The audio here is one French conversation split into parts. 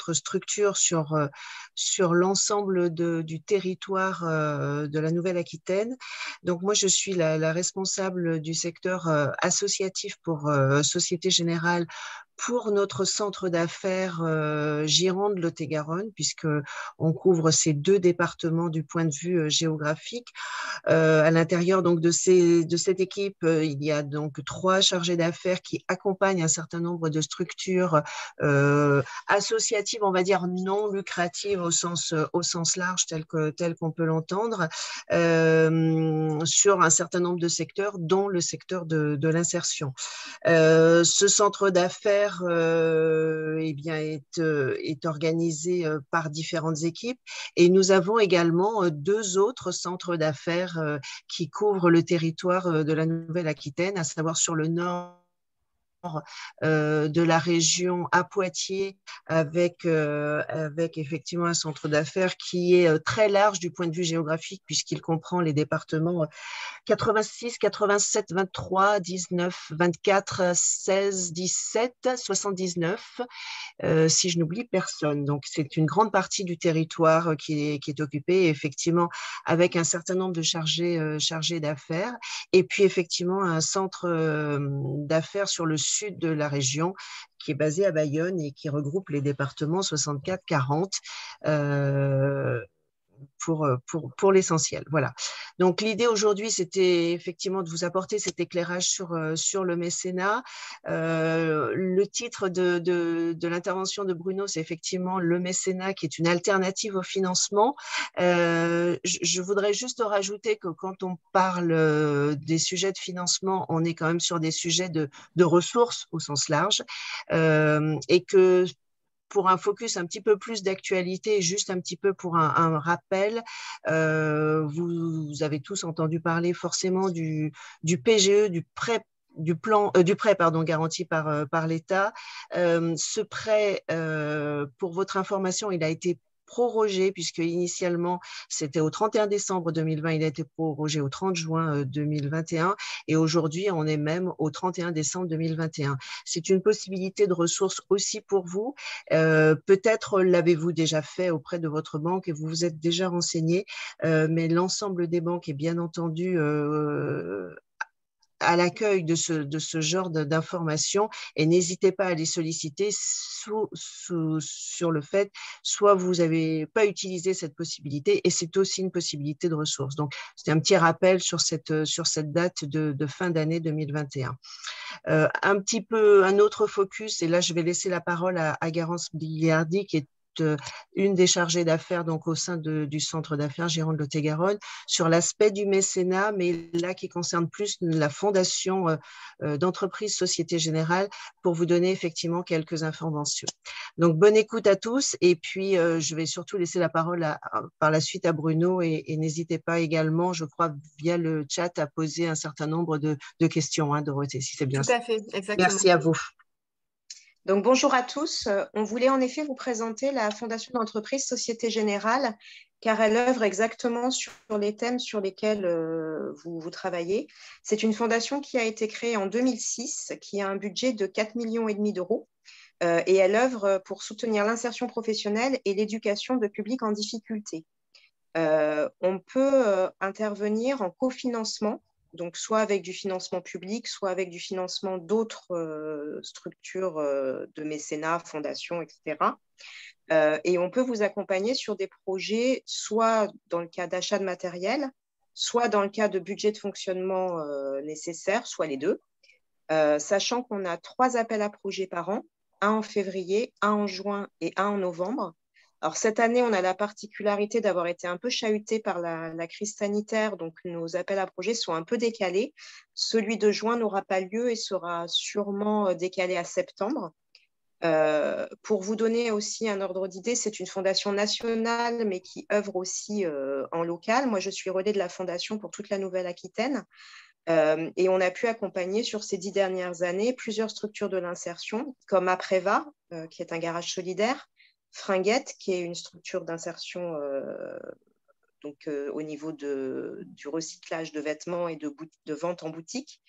notre structure sur l'ensemble du territoire de la Nouvelle-Aquitaine. Donc moi, je suis la responsable du secteur associatif pour Société Générale pour notre centre d'affaires Gironde Lot-et-Garonne, puisque on couvre ces deux départements du point de vue géographique. À l'intérieur donc de cette équipe, il y a donc 3 chargés d'affaires qui accompagnent un certain nombre de structures associatives, on va dire non lucratives au sens large tel qu'on peut l'entendre, sur un certain nombre de secteurs, dont le secteur de l'insertion. Ce centre d'affaires eh bien, est organisé par différentes équipes et nous avons également 2 autres centres d'affaires qui couvrent le territoire de la Nouvelle-Aquitaine, à savoir sur le nord de la région à Poitiers avec effectivement un centre d'affaires qui est très large du point de vue géographique puisqu'il comprend les départements 86, 87, 23, 19, 24, 16, 17, 79, si je n'oublie personne. Donc, c'est une grande partie du territoire qui est occupée, effectivement, avec un certain nombre de chargés d'affaires. Et puis, effectivement, un centre d'affaires sur le sud de la région qui est basé à Bayonne et qui regroupe les départements 64, 40. Pour l'essentiel. Voilà. Donc, l'idée aujourd'hui, c'était effectivement de vous apporter cet éclairage sur le mécénat. Le titre de l'intervention de Bruno, c'est effectivement le mécénat qui est une alternative au financement. Je voudrais juste rajouter que quand on parle des sujets de financement, on est quand même sur des sujets de ressources au sens large et que pour un focus un petit peu plus d'actualité, juste un petit peu pour un rappel, vous avez tous entendu parler forcément du PGE, du prêt garanti par l'État. Ce prêt, pour votre information, il a été prorogé puisque initialement c'était au 31 décembre 2020, il a été prorogé au 30 juin 2021 et aujourd'hui on est même au 31 décembre 2021. C'est une possibilité de ressources aussi pour vous. Peut-être l'avez-vous déjà fait auprès de votre banque et vous vous êtes déjà renseigné, mais l'ensemble des banques est bien entendu à l'accueil de ce genre d'informations et n'hésitez pas à les solliciter sur le fait, soit vous n'avez pas utilisé cette possibilité et c'est aussi une possibilité de ressources. Donc, c'est un petit rappel sur cette date de fin d'année 2021. Un autre focus, et là, je vais laisser la parole à Garance Biliardi, qui est une des chargées d'affaires donc au sein du centre d'affaires Gironde Lot-et-Garonne sur l'aspect du mécénat, mais là qui concerne plus la fondation d'entreprise Société Générale pour vous donner effectivement quelques informations. Donc bonne écoute à tous et puis je vais surtout laisser la parole par la suite à Bruno et n'hésitez pas également, je crois via le chat, à poser un certain nombre de questions, hein, Dorothée, si c'est bien ça. Tout à fait, exactement. Merci à vous. Donc, bonjour à tous. On voulait en effet vous présenter la Fondation d'entreprise Société Générale, car elle œuvre exactement sur les thèmes sur lesquels vous travaillez. C'est une fondation qui a été créée en 2006, qui a un budget de 4,5 millions d'euros, et elle œuvre pour soutenir l'insertion professionnelle et l'éducation de publics en difficulté. On peut intervenir en cofinancement, donc soit avec du financement public, soit avec du financement d'autres structures de mécénat, fondations, etc. Et on peut vous accompagner sur des projets, soit dans le cas d'achat de matériel, soit dans le cas de budget de fonctionnement nécessaire, soit les deux, sachant qu'on a 3 appels à projets par an, un en février, un en juin et un en novembre. Alors, cette année, on a la particularité d'avoir été un peu chahuté par la crise sanitaire, donc nos appels à projets sont un peu décalés. Celui de juin n'aura pas lieu et sera sûrement décalé à septembre. Pour vous donner aussi un ordre d'idée, c'est une fondation nationale, mais qui œuvre aussi en local. Moi, je suis relais de la fondation pour toute la Nouvelle-Aquitaine. Et on a pu accompagner sur ces 10 dernières années plusieurs structures de l'insertion, comme Apreva, qui est un garage solidaire, Fringuette, qui est une structure d'insertion au niveau du recyclage de vêtements et de vente en boutique,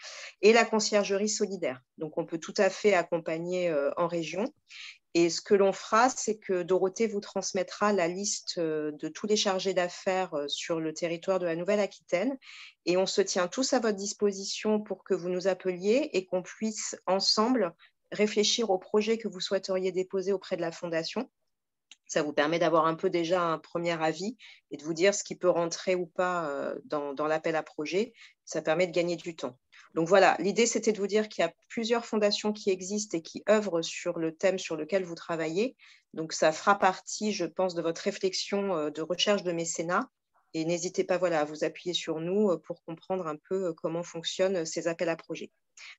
et la conciergerie solidaire. Donc, on peut tout à fait accompagner en région. Et ce que l'on fera, c'est que Dorothée vous transmettra la liste de tous les chargés d'affaires sur le territoire de la Nouvelle-Aquitaine. Et on se tient tous à votre disposition pour que vous nous appeliez et qu'on puisse ensemble réfléchir au projet que vous souhaiteriez déposer auprès de la Fondation. Ça vous permet d'avoir un peu déjà un premier avis et de vous dire ce qui peut rentrer ou pas dans l'appel à projet. Ça permet de gagner du temps. Donc voilà, l'idée, c'était de vous dire qu'il y a plusieurs fondations qui existent et qui œuvrent sur le thème sur lequel vous travaillez. Donc ça fera partie, je pense, de votre réflexion de recherche de mécénat. Et n'hésitez pas voilà, à vous appuyer sur nous pour comprendre un peu comment fonctionnent ces appels à projets.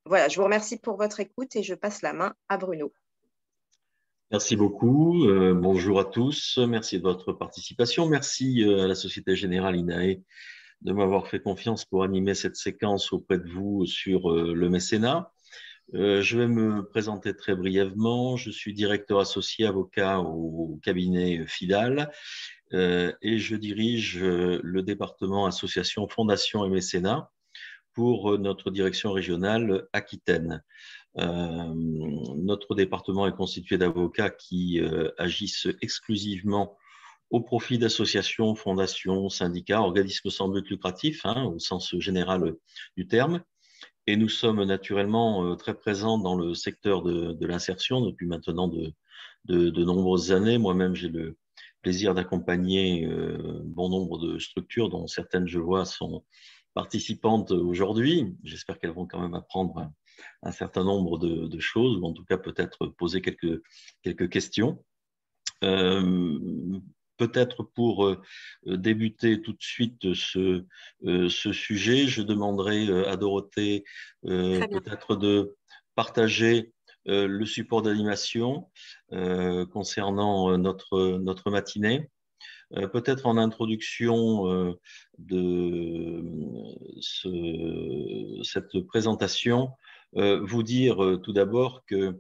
Voilà, je vous remercie pour votre écoute et je passe la main à Bruno. Merci beaucoup. Bonjour à tous. Merci de votre participation. Merci à la Société Générale INAE de m'avoir fait confiance pour animer cette séquence auprès de vous sur le mécénat. Je vais me présenter très brièvement. Je suis directeur associé avocat au cabinet FIDAL et je dirige le département association, fondation et mécénat pour notre direction régionale Aquitaine. Notre département est constitué d'avocats qui agissent exclusivement au profit d'associations, fondations, syndicats, organismes sans but lucratif, au sens général du terme. Et nous sommes naturellement très présents dans le secteur de l'insertion depuis maintenant de nombreuses années. Moi-même, j'ai le plaisir d'accompagner bon nombre de structures, dont certaines, je vois, sont participantes aujourd'hui. J'espère qu'elles vont quand même apprendre un certain nombre de choses, ou en tout cas peut-être poser quelques questions. Peut-être pour débuter tout de suite ce sujet, je demanderai à Dorothée peut-être de partager le support d'animation concernant notre matinée. Peut-être en introduction de cette présentation, vous dire tout d'abord que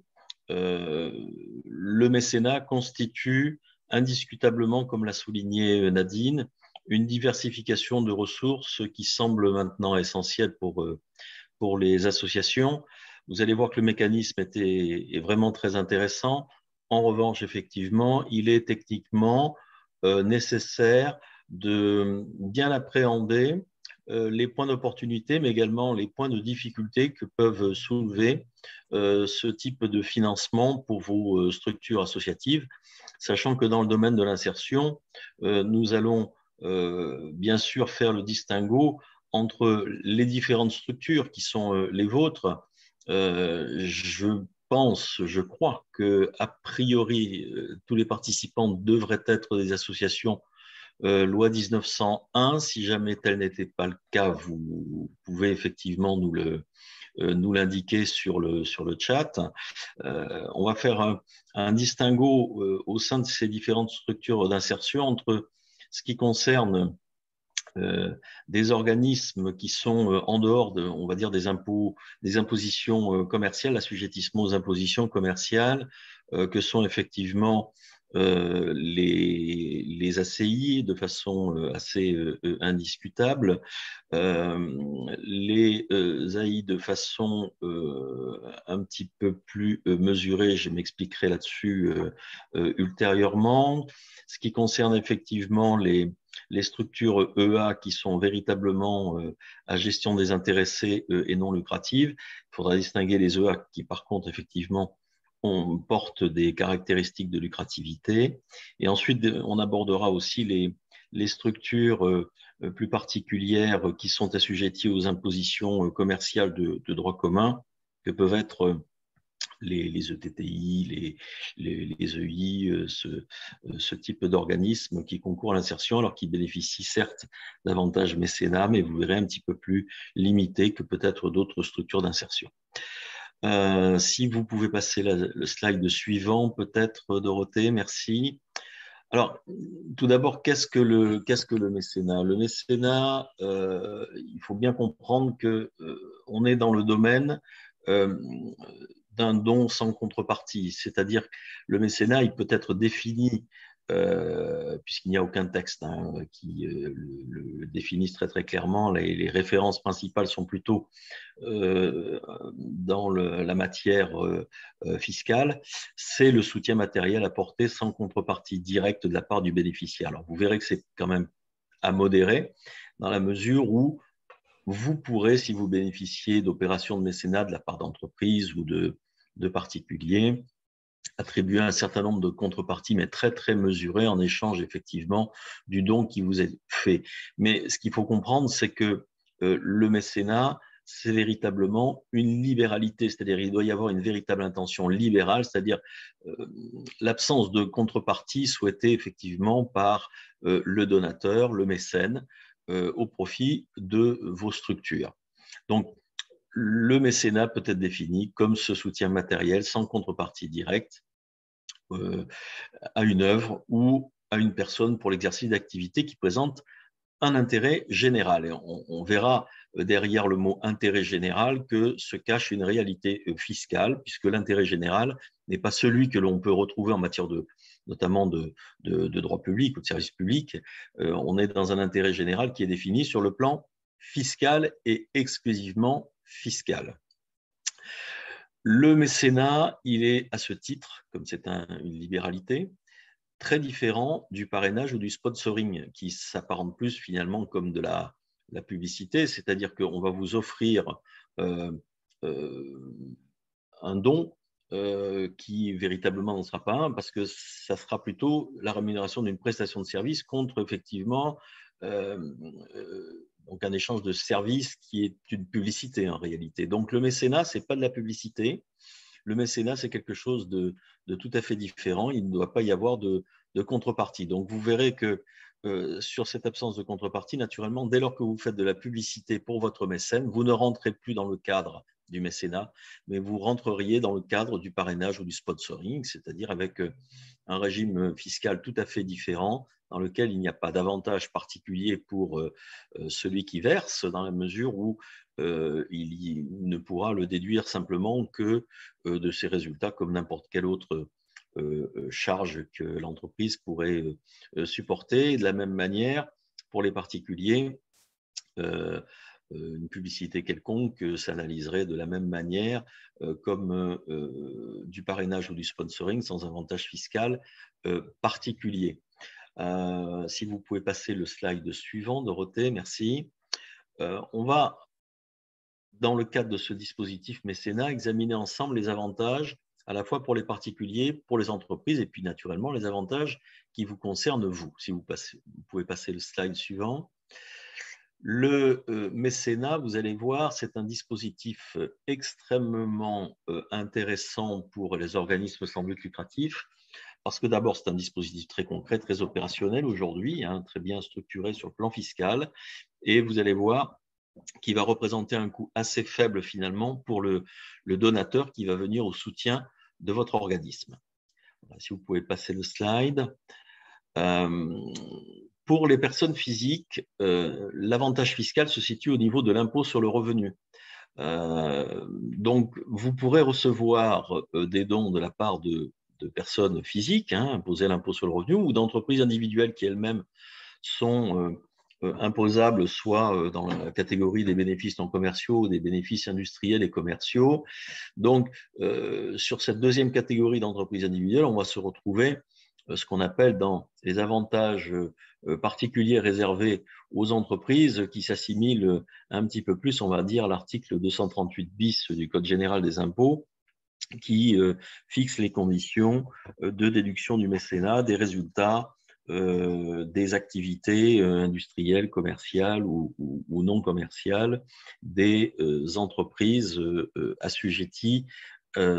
le mécénat constitue indiscutablement, comme l'a souligné Nadine, une diversification de ressources qui semble maintenant essentielle pour les associations. Vous allez voir que le mécanisme est vraiment très intéressant. En revanche, effectivement, il est techniquement nécessaire de bien appréhender les points d'opportunité, mais également les points de difficulté que peuvent soulever ce type de financement pour vos structures associatives, sachant que dans le domaine de l'insertion, nous allons bien sûr faire le distinguo entre les différentes structures qui sont les vôtres. Je crois que a priori, tous les participants devraient être des associations loi 1901. Si jamais tel n'était pas le cas, vous pouvez effectivement nous l'indiquer sur le chat. On va faire un distinguo au sein de ces différentes structures d'insertion entre ce qui concerne des organismes qui sont en dehors on va dire, des impositions commerciales, l'assujettissement aux impositions commerciales, que sont effectivement les ACI de façon assez indiscutable, les AI de façon un petit peu plus mesurée, je m'expliquerai là-dessus ultérieurement. Ce qui concerne effectivement les structures EA qui sont véritablement à gestion des intéressés et non lucratives. Il faudra distinguer les EA qui, par contre, effectivement, portent des caractéristiques de lucrativité. Et ensuite, on abordera aussi les structures plus particulières qui sont assujetties aux impositions commerciales de droit commun, que peuvent être les ETTI, les EI, ce type d'organisme qui concourt à l'insertion, alors qu'ils bénéficient certes d'avantages mécénat, mais vous verrez un petit peu plus limités que peut-être d'autres structures d'insertion. Si vous pouvez passer le slide suivant, peut-être, Dorothée, merci. Alors, tout d'abord, qu'est-ce que le mécénat? Le mécénat, il faut bien comprendre qu'on est dans le domaine d'un don sans contrepartie, c'est-à-dire le mécénat, il peut être défini puisqu'il n'y a aucun texte qui le définisse très très clairement. Les références principales sont plutôt dans la matière fiscale, c'est le soutien matériel apporté sans contrepartie directe de la part du bénéficiaire. Alors vous verrez que c'est quand même à modérer, dans la mesure où vous pourrez, si vous bénéficiez d'opérations de mécénat de la part d'entreprises ou de particuliers, attribuer un certain nombre de contreparties, mais très, très mesurées en échange, effectivement, du don qui vous est fait. Mais ce qu'il faut comprendre, c'est que le mécénat, c'est véritablement une libéralité, c'est-à-dire il doit y avoir une véritable intention libérale, c'est-à-dire l'absence de contrepartie souhaitée effectivement par le donateur, le mécène, au profit de vos structures. Donc, le mécénat peut être défini comme ce soutien matériel sans contrepartie directe à une œuvre ou à une personne pour l'exercice d'activités qui présentent un intérêt général. Et on verra derrière le mot intérêt général que se cache une réalité fiscale, puisque l'intérêt général n'est pas celui que l'on peut retrouver en matière notamment de droit public ou de service public. On est dans un intérêt général qui est défini sur le plan fiscal et exclusivement fiscal. Le mécénat, il est à ce titre, comme c'est une libéralité, très différent du parrainage ou du sponsoring, qui s'apparente plus finalement comme de la publicité, c'est-à-dire qu'on va vous offrir un don qui véritablement n'en sera pas un, parce que ça sera plutôt la rémunération d'une prestation de service contre effectivement donc un échange de services qui est une publicité en réalité. Donc le mécénat, ce n'est pas de la publicité. Le mécénat, c'est quelque chose de tout à fait différent. Il ne doit pas y avoir de contrepartie. Donc vous verrez que sur cette absence de contrepartie, naturellement, dès lors que vous faites de la publicité pour votre mécène, vous ne rentrez plus dans le cadre du mécénat, mais vous rentreriez dans le cadre du parrainage ou du sponsoring, c'est-à-dire avec un régime fiscal tout à fait différent, dans lequel il n'y a pas d'avantage particulier pour celui qui verse, dans la mesure où il ne pourra le déduire simplement que de ses résultats, comme n'importe quelle autre charge que l'entreprise pourrait supporter. De la même manière, pour les particuliers, une publicité quelconque s'analyserait de la même manière comme du parrainage ou du sponsoring sans avantage fiscal particulier. Si vous pouvez passer le slide suivant, Dorothée, merci. On va, dans le cadre de ce dispositif mécénat, examiner ensemble les avantages à la fois pour les particuliers, pour les entreprises et puis naturellement les avantages qui vous concernent vous. Si vous pouvez passer le slide suivant. Le mécénat, vous allez voir, c'est un dispositif extrêmement intéressant pour les organismes sans but lucratif, parce que d'abord, c'est un dispositif très concret, très opérationnel aujourd'hui, hein, très bien structuré sur le plan fiscal, et vous allez voir qu'il va représenter un coût assez faible finalement pour le donateur qui va venir au soutien de votre organisme. Voilà, si vous pouvez passer le slide. Pour les personnes physiques, l'avantage fiscal se situe au niveau de l'impôt sur le revenu. Donc, vous pourrez recevoir des dons de la part de personnes physiques, hein, imposées à l'impôt sur le revenu, ou d'entreprises individuelles qui elles-mêmes sont imposables, soit dans la catégorie des bénéfices non commerciaux ou des bénéfices industriels et commerciaux. Donc, sur cette deuxième catégorie d'entreprises individuelles, on va se retrouver ce qu'on appelle dans les avantages particuliers réservés aux entreprises qui s'assimilent un petit peu plus, on va dire, à l'article 238 bis du Code général des impôts qui fixe les conditions de déduction du mécénat des résultats des activités industrielles, commerciales ou non commerciales des entreprises assujetties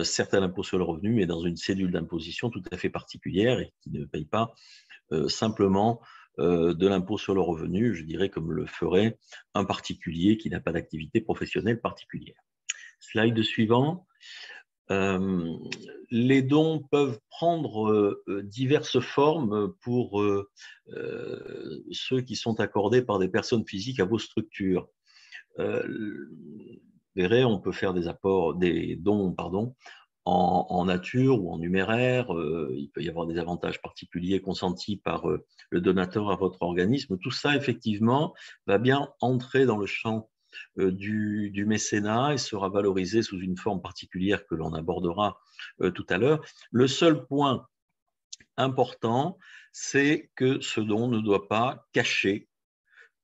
certes à l'impôt sur le revenu, mais dans une cédule d'imposition tout à fait particulière et qui ne paye pas simplement de l'impôt sur le revenu, je dirais comme le ferait un particulier qui n'a pas d'activité professionnelle particulière. Slide suivant. Les dons peuvent prendre diverses formes pour ceux qui sont accordés par des personnes physiques à vos structures. Vous verrez, on peut faire des dons en nature ou en numéraire. Il peut y avoir des avantages particuliers consentis par le donateur à votre organisme. Tout ça, effectivement, va bien entrer dans le champ du mécénat et sera valorisé sous une forme particulière que l'on abordera tout à l'heure. Le seul point important, c'est que ce don ne doit pas cacher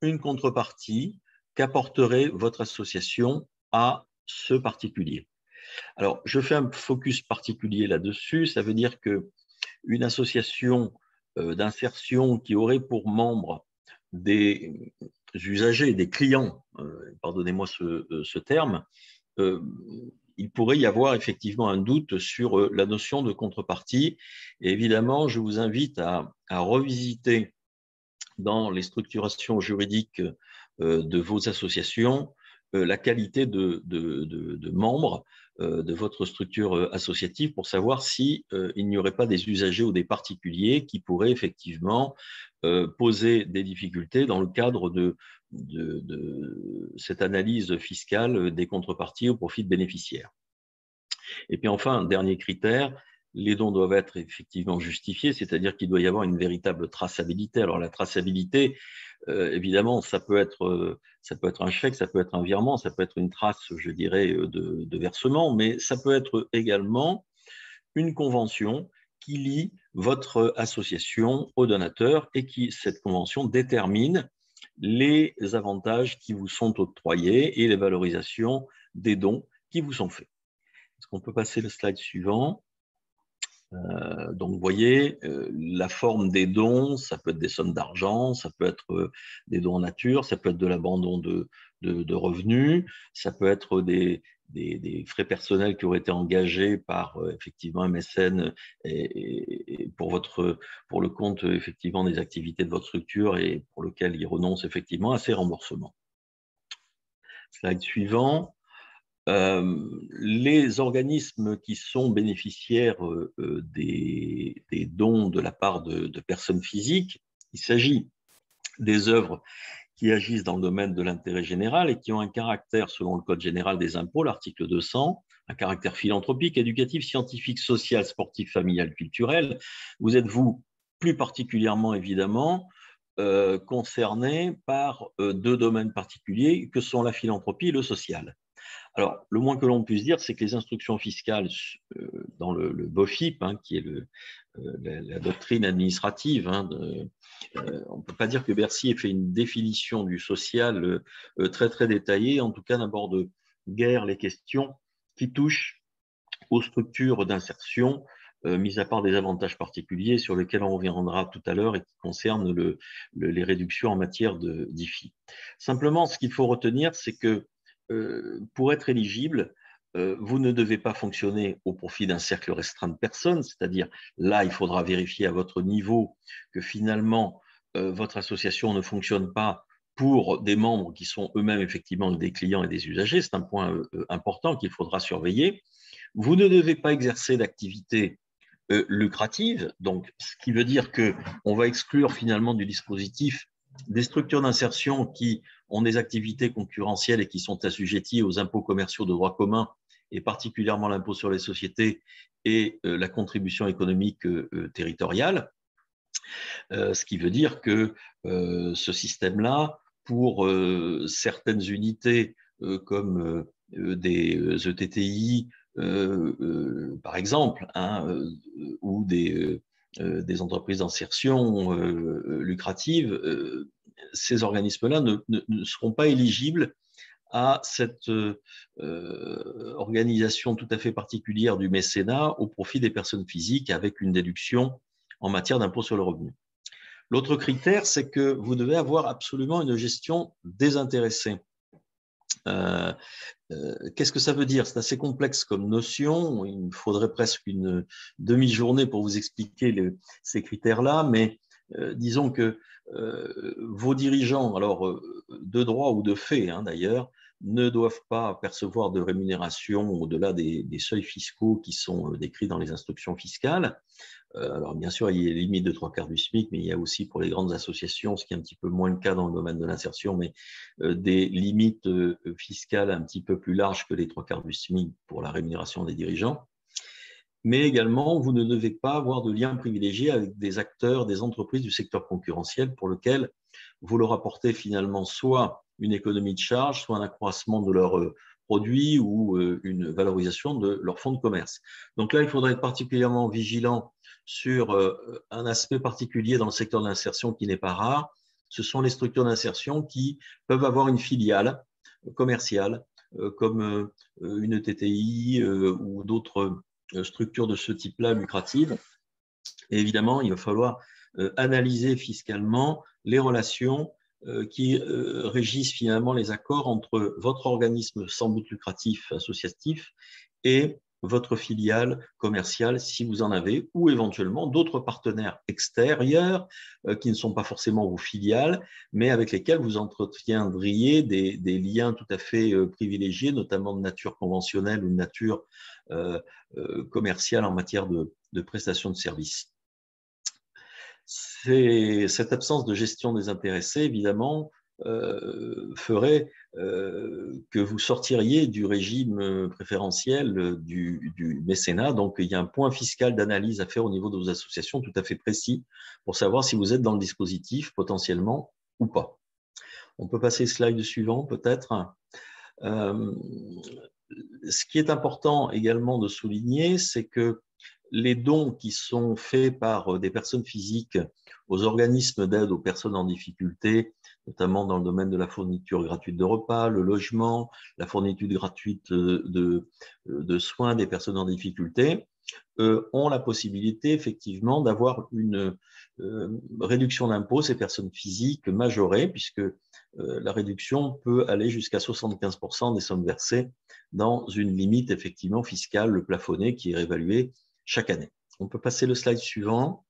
une contrepartie qu'apporterait votre association à ce particulier. Alors, je fais un focus particulier là-dessus. Ça veut dire qu'une association d'insertion qui aurait pour membres des usagers, des clients, pardonnez-moi ce terme, il pourrait y avoir effectivement un doute sur la notion de contrepartie. Et évidemment, je vous invite à revisiter dans les structurations juridiques de vos associations la qualité de membres de votre structure associative pour savoir si il n'y aurait pas des usagers ou des particuliers qui pourraient effectivement poser des difficultés dans le cadre de cette analyse fiscale des contreparties au profit de bénéficiaires. Et puis enfin, dernier critère, les dons doivent être effectivement justifiés, c'est-à-dire qu'il doit y avoir une véritable traçabilité. Alors la traçabilité, évidemment, ça peut être un chèque, ça peut être un virement, ça peut être une trace, je dirais, de versement, mais ça peut être également une convention qui lie votre association au donateur et qui, cette convention, détermine les avantages qui vous sont octroyés et les valorisations des dons qui vous sont faits. Est-ce qu'on peut passer le slide suivant ? Donc, vous voyez, la forme des dons, ça peut être des sommes d'argent, ça peut être des dons en nature, ça peut être de l'abandon de revenus, ça peut être des frais personnels qui auraient été engagés par effectivement un mécène et pour le compte effectivement des activités de votre structure et pour lequel il renonce effectivement à ces remboursements. Slide suivant. Les organismes qui sont bénéficiaires des dons de la part de personnes physiques, il s'agit des œuvres qui agissent dans le domaine de l'intérêt général et qui ont un caractère, selon le Code général des impôts, l'article 200, un caractère philanthropique, éducatif, scientifique, social, sportif, familial, culturel. Vous êtes, vous, plus particulièrement, évidemment, concerné par deux domaines particuliers que sont la philanthropie et le social. Alors, le moins que l'on puisse dire, c'est que les instructions fiscales dans le BOFIP, qui est la doctrine administrative, on ne peut pas dire que Bercy ait fait une définition du social très, très détaillée. En tout cas, n'aborde guère les questions qui touchent aux structures d'insertion, mis à part des avantages particuliers sur lesquels on reviendra tout à l'heure et qui concernent les réductions en matière d'IFI. Simplement, ce qu'il faut retenir, c'est que pour être éligible, vous ne devez pas fonctionner au profit d'un cercle restreint de personnes, c'est-à-dire là, il faudra vérifier à votre niveau que finalement, votre association ne fonctionne pas pour des membres qui sont eux-mêmes effectivement des clients et des usagers. C'est un point important qu'il faudra surveiller. Vous ne devez pas exercer d'activité lucrative, donc ce qui veut dire qu'on va exclure finalement du dispositif des structures d'insertion qui ont des activités concurrentielles et qui sont assujetties aux impôts commerciaux de droit commun, et particulièrement l'impôt sur les sociétés et la contribution économique territoriale. Ce qui veut dire que ce système-là, pour certaines unités comme des ETTI, par exemple, ou des entreprises d'insertion lucratives, ces organismes-là ne seront pas éligibles à cette organisation tout à fait particulière du mécénat au profit des personnes physiques avec une déduction en matière d'impôt sur le revenu. L'autre critère, c'est que vous devez avoir absolument une gestion désintéressée. Qu'est-ce que ça veut dire? C'est assez complexe comme notion. Il me faudrait presque une demi-journée pour vous expliquer ces critères-là, mais disons que vos dirigeants, alors de droit ou de fait d'ailleurs, ne doivent pas percevoir de rémunération au-delà des seuils fiscaux qui sont décrits dans les instructions fiscales. Alors bien sûr, il y a les limites de 3/4 du SMIC, mais il y a aussi pour les grandes associations, ce qui est un petit peu moins le cas dans le domaine de l'insertion, mais des limites fiscales un petit peu plus larges que les 3/4 du SMIC pour la rémunération des dirigeants. mais également, vous ne devez pas avoir de lien privilégié avec des acteurs, des entreprises du secteur concurrentiel pour lequel vous leur apportez finalement soit une économie de charge, soit un accroissement de leurs produits ou une valorisation de leur fonds de commerce. Donc là, il faudrait être particulièrement vigilant sur un aspect particulier dans le secteur de l'insertion qui n'est pas rare. Ce sont les structures d'insertion qui peuvent avoir une filiale commerciale comme une TTI ou d'autres structures de ce type-là lucratives. Et évidemment, il va falloir analyser fiscalement les relations qui régissent finalement les accords entre votre organisme sans but lucratif associatif et votre filiale commerciale, si vous en avez, ou éventuellement d'autres partenaires extérieurs qui ne sont pas forcément vos filiales, mais avec lesquels vous entretiendriez des liens tout à fait privilégiés, notamment de nature conventionnelle ou de nature commerciale en matière de prestations de services. Cette absence de gestion des intéressés, évidemment, ferait que vous sortiriez du régime préférentiel du mécénat. Donc, il y a un point fiscal d'analyse à faire au niveau de vos associations tout à fait précis pour savoir si vous êtes dans le dispositif potentiellement ou pas. On peut passer au slide suivant peut-être. Ce qui est important également de souligner, c'est que les dons qui sont faits par des personnes physiques aux organismes d'aide aux personnes en difficulté, notamment dans le domaine de la fourniture gratuite de repas, le logement, la fourniture gratuite de soins des personnes en difficulté, ont la possibilité effectivement d'avoir une réduction d'impôt, ces personnes physiques majorées, puisque la réduction peut aller jusqu'à 75% des sommes versées dans une limite effectivement fiscale plafonnée qui est réévaluée chaque année. On peut passer le slide suivant.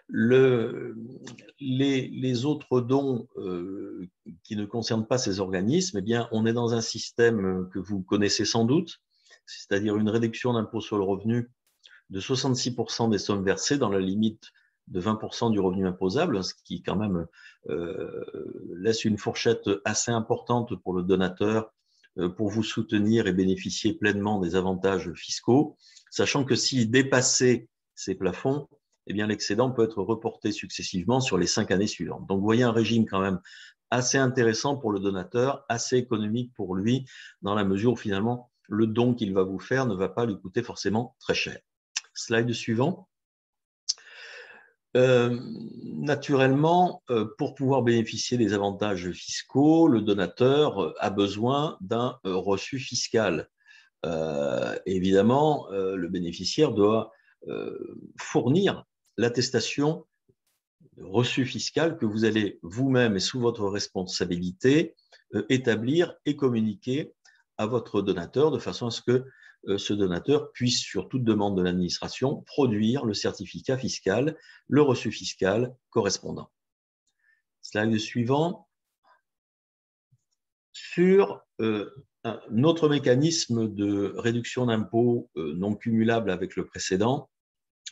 Les autres dons qui ne concernent pas ces organismes, eh bien, on est dans un système que vous connaissez sans doute, c'est-à-dire une réduction d'impôt sur le revenu de 66% des sommes versées dans la limite de 20% du revenu imposable, ce qui quand même laisse une fourchette assez importante pour le donateur pour vous soutenir et bénéficier pleinement des avantages fiscaux, sachant que s'il dépassait ces plafonds, eh bien l'excédent peut être reporté successivement sur les 5 années suivantes. Donc, vous voyez un régime quand même assez intéressant pour le donateur, assez économique pour lui, dans la mesure où finalement, le don qu'il va vous faire ne va pas lui coûter forcément très cher. Slide suivant. Naturellement, pour pouvoir bénéficier des avantages fiscaux, le donateur a besoin d'un reçu fiscal. Évidemment, le bénéficiaire doit fournir l'attestation de reçu fiscal que vous allez vous-même et sous votre responsabilité établir et communiquer à votre donateur de façon à ce que ce donateur puisse, sur toute demande de l'administration, produire le certificat fiscal, le reçu fiscal correspondant. Slide suivant. Sur un autre mécanisme de réduction d'impôt non cumulable avec le précédent,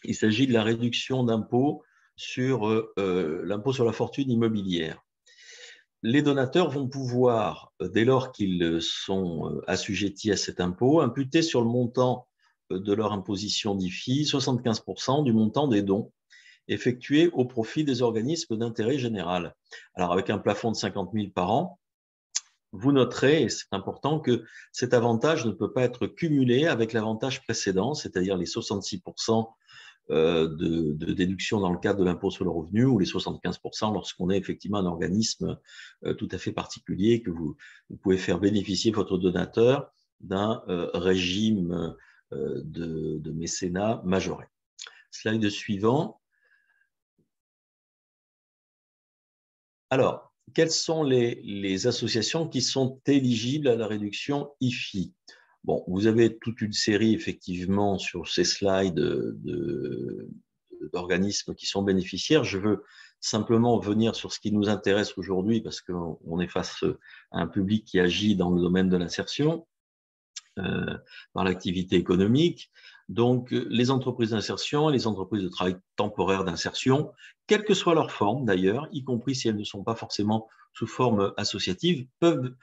il s'agit de la réduction d'impôt sur l'impôt sur la fortune immobilière. Les donateurs vont pouvoir, dès lors qu'ils sont assujettis à cet impôt, imputer sur le montant de leur imposition d'IFI 75% du montant des dons effectués au profit des organismes d'intérêt général. Alors, avec un plafond de 50 000 par an, vous noterez, et c'est important, que cet avantage ne peut pas être cumulé avec l'avantage précédent, c'est-à-dire les 66% de déduction dans le cadre de l'impôt sur le revenu ou les 75% lorsqu'on est effectivement un organisme tout à fait particulier que vous pouvez faire bénéficier votre donateur d'un régime de mécénat majoré. Slide suivant. Alors, quelles sont les associations qui sont éligibles à la réduction IFI? Bon, vous avez toute une série, effectivement, sur ces slides d'organismes qui sont bénéficiaires. Je veux simplement venir sur ce qui nous intéresse aujourd'hui parce qu'on est face à un public qui agit dans le domaine de l'insertion, par l'activité économique. Donc, les entreprises d'insertion et les entreprises de travail temporaire d'insertion, quelle que soit leur forme d'ailleurs, y compris si elles ne sont pas forcément sous forme associative, peuvent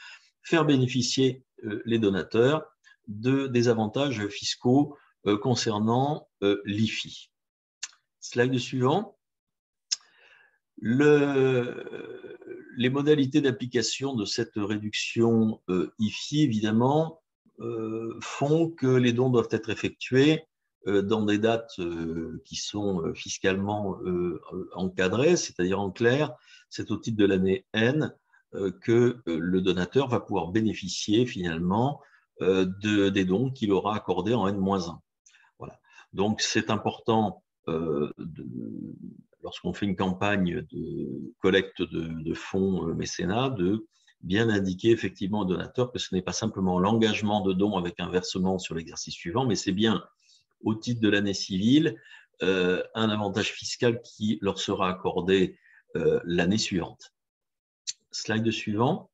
faire bénéficier les donateurs des avantages fiscaux concernant l'IFI. Slide suivant. Les modalités d'application de cette réduction IFI, évidemment, font que les dons doivent être effectués dans des dates qui sont fiscalement encadrées, c'est-à-dire en clair, c'est au titre de l'année N que le donateur va pouvoir bénéficier finalement des dons qu'il aura accordés en N-1. Voilà. Donc, c'est important lorsqu'on fait une campagne de collecte de fonds mécénat, de bien indiquer effectivement au donateur que ce n'est pas simplement l'engagement de dons avec un versement sur l'exercice suivant, mais c'est bien au titre de l'année civile un avantage fiscal qui leur sera accordé l'année suivante. Slide suivant.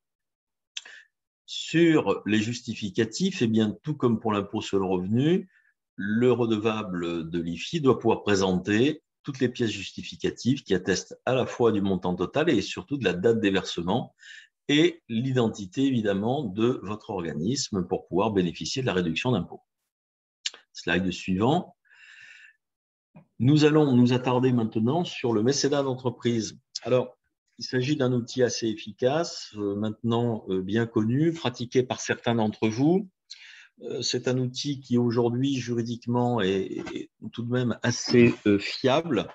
Sur les justificatifs, eh bien, tout comme pour l'impôt sur le revenu, le redevable de l'IFI doit pouvoir présenter toutes les pièces justificatives qui attestent à la fois du montant total et surtout de la date des versements et l'identité évidemment de votre organisme pour pouvoir bénéficier de la réduction d'impôt. Slide suivant. Nous allons nous attarder maintenant sur le mécénat d'entreprise. Alors, il s'agit d'un outil assez efficace, maintenant bien connu, pratiqué par certains d'entre vous. C'est un outil qui aujourd'hui juridiquement est tout de même assez fiable.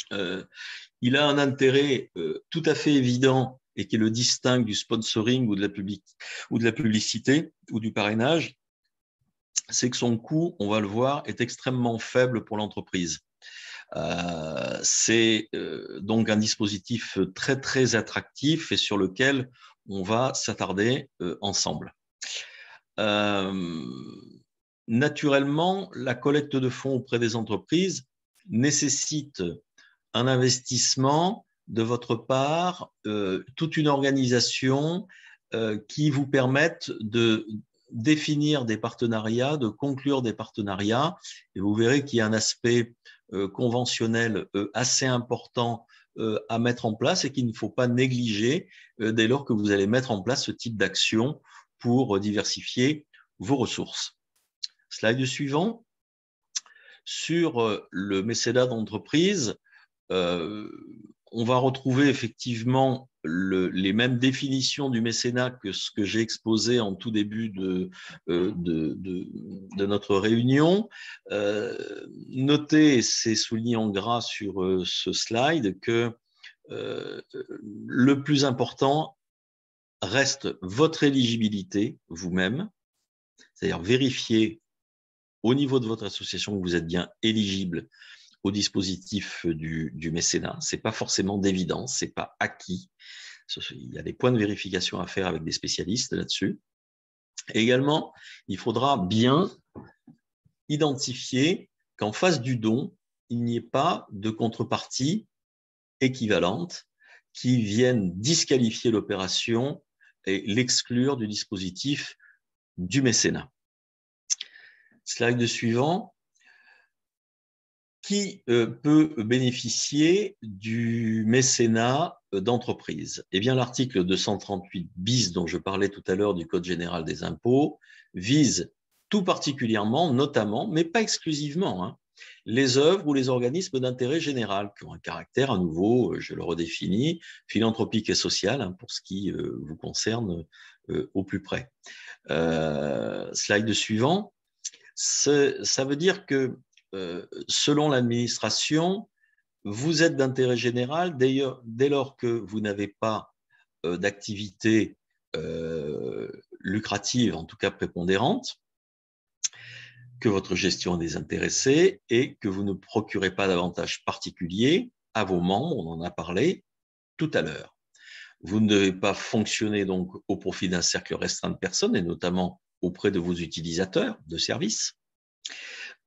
Il a un intérêt tout à fait évident et qui le distingue du sponsoring ou de la publicité ou du parrainage, c'est que son coût, on va le voir, est extrêmement faible pour l'entreprise. C'est donc un dispositif très, très attractif et sur lequel on va s'attarder ensemble. Naturellement, la collecte de fonds auprès des entreprises nécessite un investissement de votre part, toute une organisation qui vous permette de définir des partenariats, de conclure des partenariats. Et vous verrez qu'il y a un aspect conventionnel assez important à mettre en place et qu'il ne faut pas négliger dès lors que vous allez mettre en place ce type d'action pour diversifier vos ressources. Slide suivant. Sur le mécénat d'entreprise, on va retrouver effectivement les mêmes définitions du mécénat que ce que j'ai exposé en tout début de notre réunion. Notez, c'est souligné en gras sur ce slide, que le plus important reste votre éligibilité vous-même, c'est-à-dire vérifier au niveau de votre association que vous êtes bien éligible au dispositif du mécénat. Ce n'est pas forcément d'évidence, ce n'est pas acquis. Il y a des points de vérification à faire avec des spécialistes là-dessus. Et également, il faudra bien identifier qu'en face du don, il n'y ait pas de contrepartie équivalente qui vienne disqualifier l'opération et l'exclure du dispositif du mécénat. Slide suivant. Qui peut bénéficier du mécénat d'entreprise? Eh bien, l'article 238 bis dont je parlais tout à l'heure du Code général des impôts vise tout particulièrement, notamment, mais pas exclusivement, les œuvres ou les organismes d'intérêt général qui ont un caractère, à nouveau, je le redéfinis, philanthropique et social, pour ce qui vous concerne au plus près. Slide suivant. Ça veut dire que selon l'administration, vous êtes d'intérêt général dès lors que vous n'avez pas d'activité lucrative, en tout cas prépondérante, que votre gestion est désintéressée et que vous ne procurez pas d'avantages particuliers à vos membres, on en a parlé tout à l'heure. Vous ne devez pas fonctionner donc au profit d'un cercle restreint de personnes et notamment auprès de vos utilisateurs de services.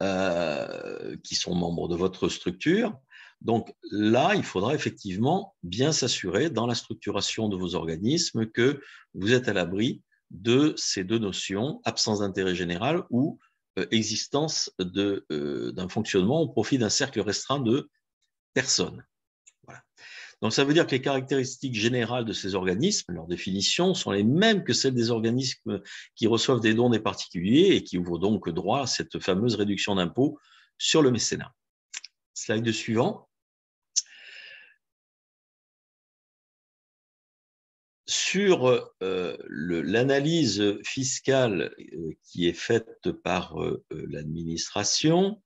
Qui sont membres de votre structure. Donc là, il faudra effectivement bien s'assurer dans la structuration de vos organismes que vous êtes à l'abri de ces deux notions, absence d'intérêt général ou existence d'un fonctionnement au profit d'un cercle restreint de personnes. Voilà. Donc, ça veut dire que les caractéristiques générales de ces organismes, leur définition, sont les mêmes que celles des organismes qui reçoivent des dons des particuliers et qui ouvrent donc droit à cette fameuse réduction d'impôt sur le mécénat. Slide suivant. Sur l'analyse fiscale qui est faite par l'administration,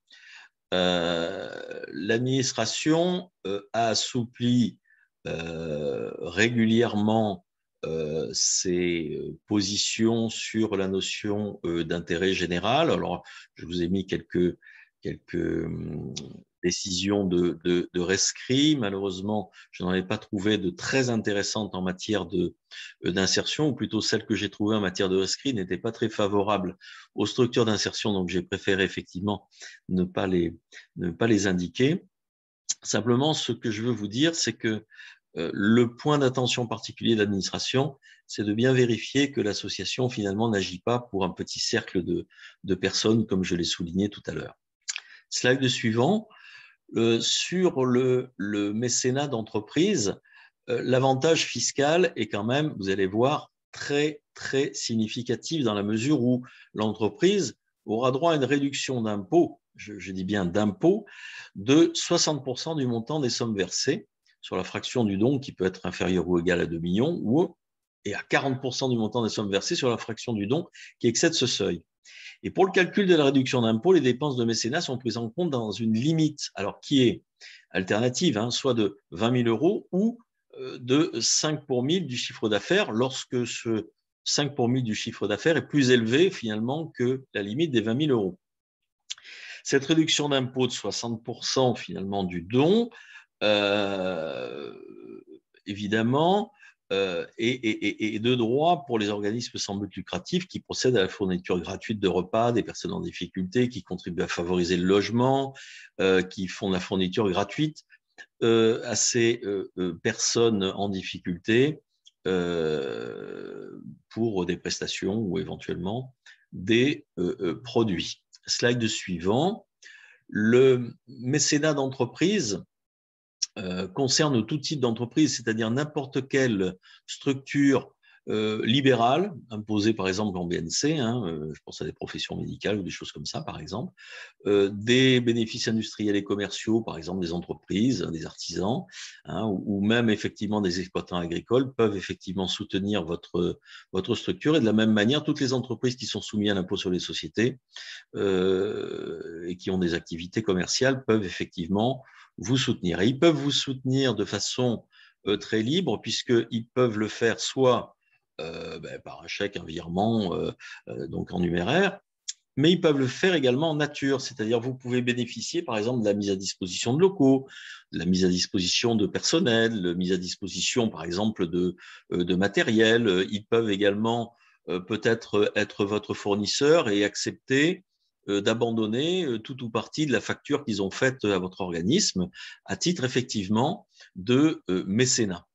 l'administration a assoupli régulièrement ses positions sur la notion d'intérêt général. Alors, je vous ai mis quelques décisions de rescrit. Malheureusement, je n'en ai pas trouvé de très intéressantes en matière d'insertion, ou plutôt celles que j'ai trouvées en matière de rescrit n'étaient pas très favorables aux structures d'insertion, donc j'ai préféré effectivement ne pas les indiquer. Simplement, ce que je veux vous dire, c'est que le point d'attention particulier de l'administration, c'est de bien vérifier que l'association finalement n'agit pas pour un petit cercle de personnes, comme je l'ai souligné tout à l'heure. Slide suivant. Sur le mécénat d'entreprise, l'avantage fiscal est quand même, vous allez voir, très, très significatif dans la mesure où l'entreprise aura droit à une réduction d'impôt, je dis bien d'impôt, de 60% du montant des sommes versées sur la fraction du don qui peut être inférieure ou égale à 2 millions, et à 40% du montant des sommes versées sur la fraction du don qui excède ce seuil. Et pour le calcul de la réduction d'impôt, les dépenses de mécénat sont prises en compte dans une limite, alors qui est alternative, soit de 20 000 euros ou de 5 pour 1000 du chiffre d'affaires, lorsque ce 5 pour 1000 du chiffre d'affaires est plus élevé finalement que la limite des 20 000 euros. Cette réduction d'impôt de 60% finalement du don, évidemment, et de droit pour les organismes sans but lucratif qui procèdent à la fourniture gratuite de repas des personnes en difficulté, qui contribuent à favoriser le logement, qui font de la fourniture gratuite à ces personnes en difficulté pour des prestations ou éventuellement des produits. Slide suivant. Le mécénat d'entreprise concerne tout type d'entreprise, c'est-à-dire n'importe quelle structure libérale, imposée par exemple en BNC, je pense à des professions médicales ou des choses comme ça par exemple, des bénéfices industriels et commerciaux, par exemple des entreprises, des artisans, ou même effectivement des exploitants agricoles peuvent effectivement soutenir votre structure, et de la même manière, toutes les entreprises qui sont soumises à l'impôt sur les sociétés et qui ont des activités commerciales peuvent effectivement vous soutenir. Et ils peuvent vous soutenir de façon très libre, puisqu'ils peuvent le faire soit par un chèque, un virement, donc en numéraire, mais ils peuvent le faire également en nature, c'est-à-dire vous pouvez bénéficier par exemple de la mise à disposition de locaux, de la mise à disposition de personnel, de la mise à disposition par exemple de matériel. Ils peuvent également peut-être être votre fournisseur et accepter d'abandonner tout ou partie de la facture qu'ils ont faite à votre organisme à titre effectivement de mécénat.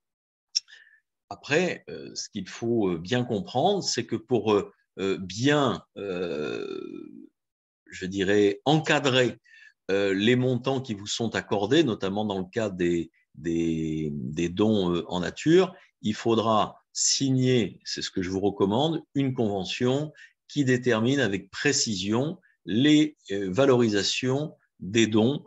Après, ce qu'il faut bien comprendre, c'est que pour bien, je dirais, encadrer les montants qui vous sont accordés, notamment dans le cas des dons en nature, il faudra signer, c'est ce que je vous recommande, une convention qui détermine avec précision les valorisations des dons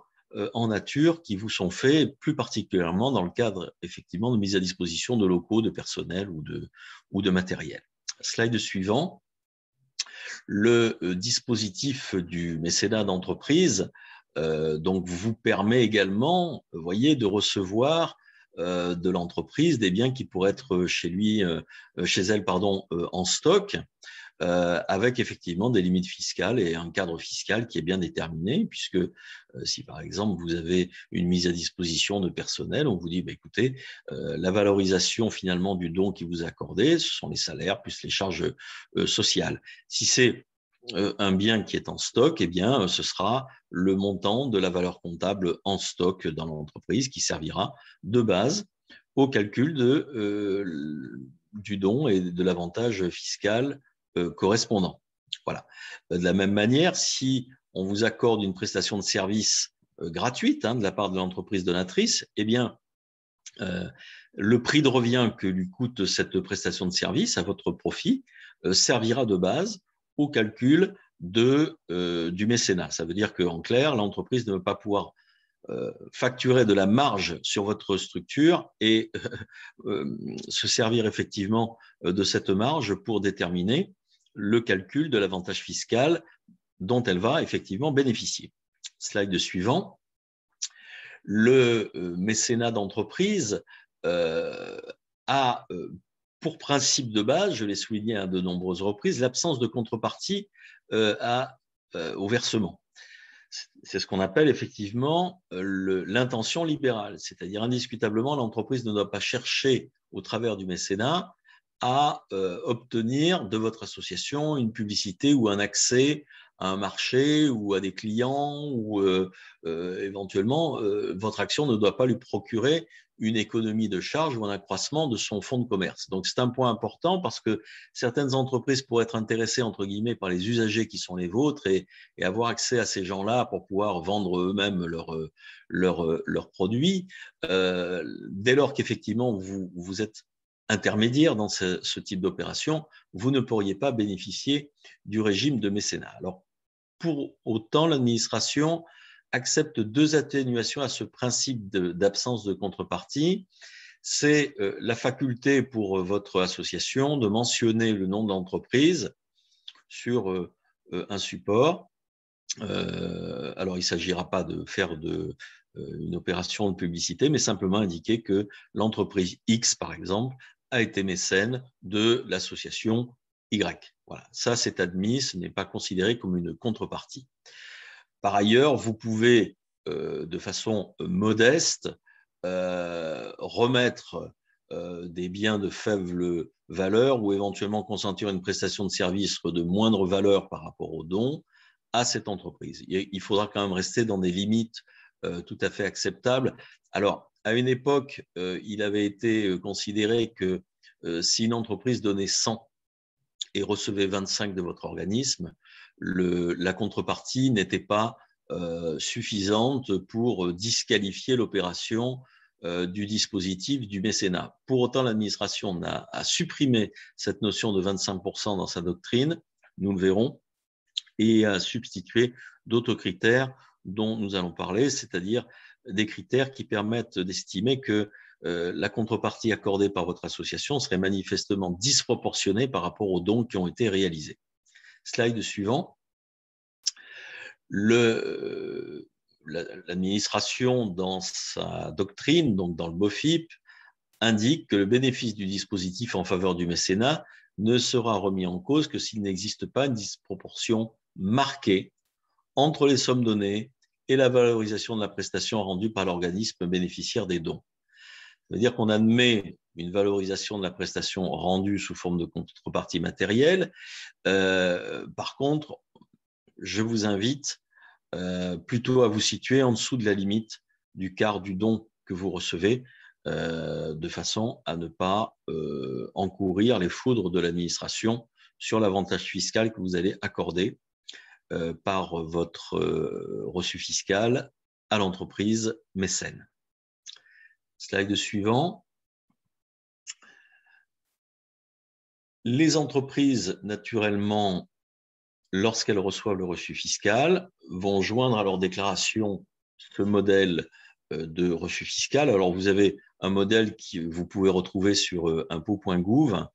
en nature qui vous sont faits, plus particulièrement dans le cadre effectivement de mise à disposition de locaux, de personnel ou de matériel. Slide suivant. Le dispositif du mécénat d'entreprise donc vous permet également, vous voyez, de recevoir de l'entreprise des biens qui pourraient être chez elle, en stock, avec effectivement des limites fiscales et un cadre fiscal qui est bien déterminé, puisque si par exemple vous avez une mise à disposition de personnel, on vous dit écoutez, la valorisation finalement du don qui vous est accordé, ce sont les salaires plus les charges sociales. Si c'est un bien qui est en stock, eh bien, ce sera le montant de la valeur comptable en stock dans l'entreprise qui servira de base au calcul du don et de l'avantage fiscal correspondant. Voilà. De la même manière, si on vous accorde une prestation de service gratuite de la part de l'entreprise donatrice, eh bien, le prix de revient que lui coûte cette prestation de service à votre profit servira de base au calcul du mécénat. Ça veut dire qu'en clair, l'entreprise ne va pas pouvoir facturer de la marge sur votre structure et se servir effectivement de cette marge pour déterminer le calcul de l'avantage fiscal dont elle va effectivement bénéficier. Slide suivant. Le mécénat d'entreprise a pour principe de base, je l'ai souligné à de nombreuses reprises, l'absence de contrepartie au versement. C'est ce qu'on appelle effectivement l'intention libérale, c'est-à-dire indiscutablement, l'entreprise ne doit pas chercher au travers du mécénat à obtenir de votre association une publicité ou un accès à un marché ou à des clients ou éventuellement, votre action ne doit pas lui procurer une économie de charge ou un accroissement de son fonds de commerce. Donc, c'est un point important parce que certaines entreprises pourraient être intéressées, entre guillemets, par les usagers qui sont les vôtres et avoir accès à ces gens-là pour pouvoir vendre eux-mêmes leurs produits. Dès lors qu'effectivement, vous êtes intermédiaire dans ce type d'opération, vous ne pourriez pas bénéficier du régime de mécénat. Alors, pour autant, l'administration accepte deux atténuations à ce principe d'absence de contrepartie. C'est la faculté pour votre association de mentionner le nom de l'entreprise sur un support. Alors, il ne s'agira pas de faire une opération de publicité, mais simplement indiquer que l'entreprise X, par exemple, a été mécène de l'association Y. Voilà, ça c'est admis, ce n'est pas considéré comme une contrepartie. Par ailleurs, vous pouvez, de façon modeste, remettre des biens de faible valeur ou éventuellement consentir une prestation de service de moindre valeur par rapport aux dons à cette entreprise. Il faudra quand même rester dans des limites tout à fait acceptables. Alors, à une époque, il avait été considéré que si une entreprise donnait 100 et recevait 25 de votre organisme, la contrepartie n'était pas suffisante pour disqualifier l'opération du dispositif du mécénat. Pour autant, l'administration a supprimé cette notion de 25% dans sa doctrine, nous le verrons, et a substitué d'autres critères dont nous allons parler, c'est-à-dire des critères qui permettent d'estimer que la contrepartie accordée par votre association serait manifestement disproportionnée par rapport aux dons qui ont été réalisés. Slide suivant. L'administration, dans sa doctrine, donc dans le BOFIP, indique que le bénéfice du dispositif en faveur du mécénat ne sera remis en cause que s'il n'existe pas une disproportion marquée entre les sommes données et la valorisation de la prestation rendue par l'organisme bénéficiaire des dons. Ça veut dire qu'on admet une valorisation de la prestation rendue sous forme de contrepartie matérielle. Par contre, je vous invite plutôt à vous situer en dessous de la limite du quart du don que vous recevez, de façon à ne pas encourir les foudres de l'administration sur l'avantage fiscal que vous allez accorder par votre reçu fiscal à l'entreprise mécène. Slide suivant. Les entreprises, naturellement, lorsqu'elles reçoivent le reçu fiscal, vont joindre à leur déclaration ce modèle de reçu fiscal. Alors, vous avez un modèle que vous pouvez retrouver sur impôts.gouv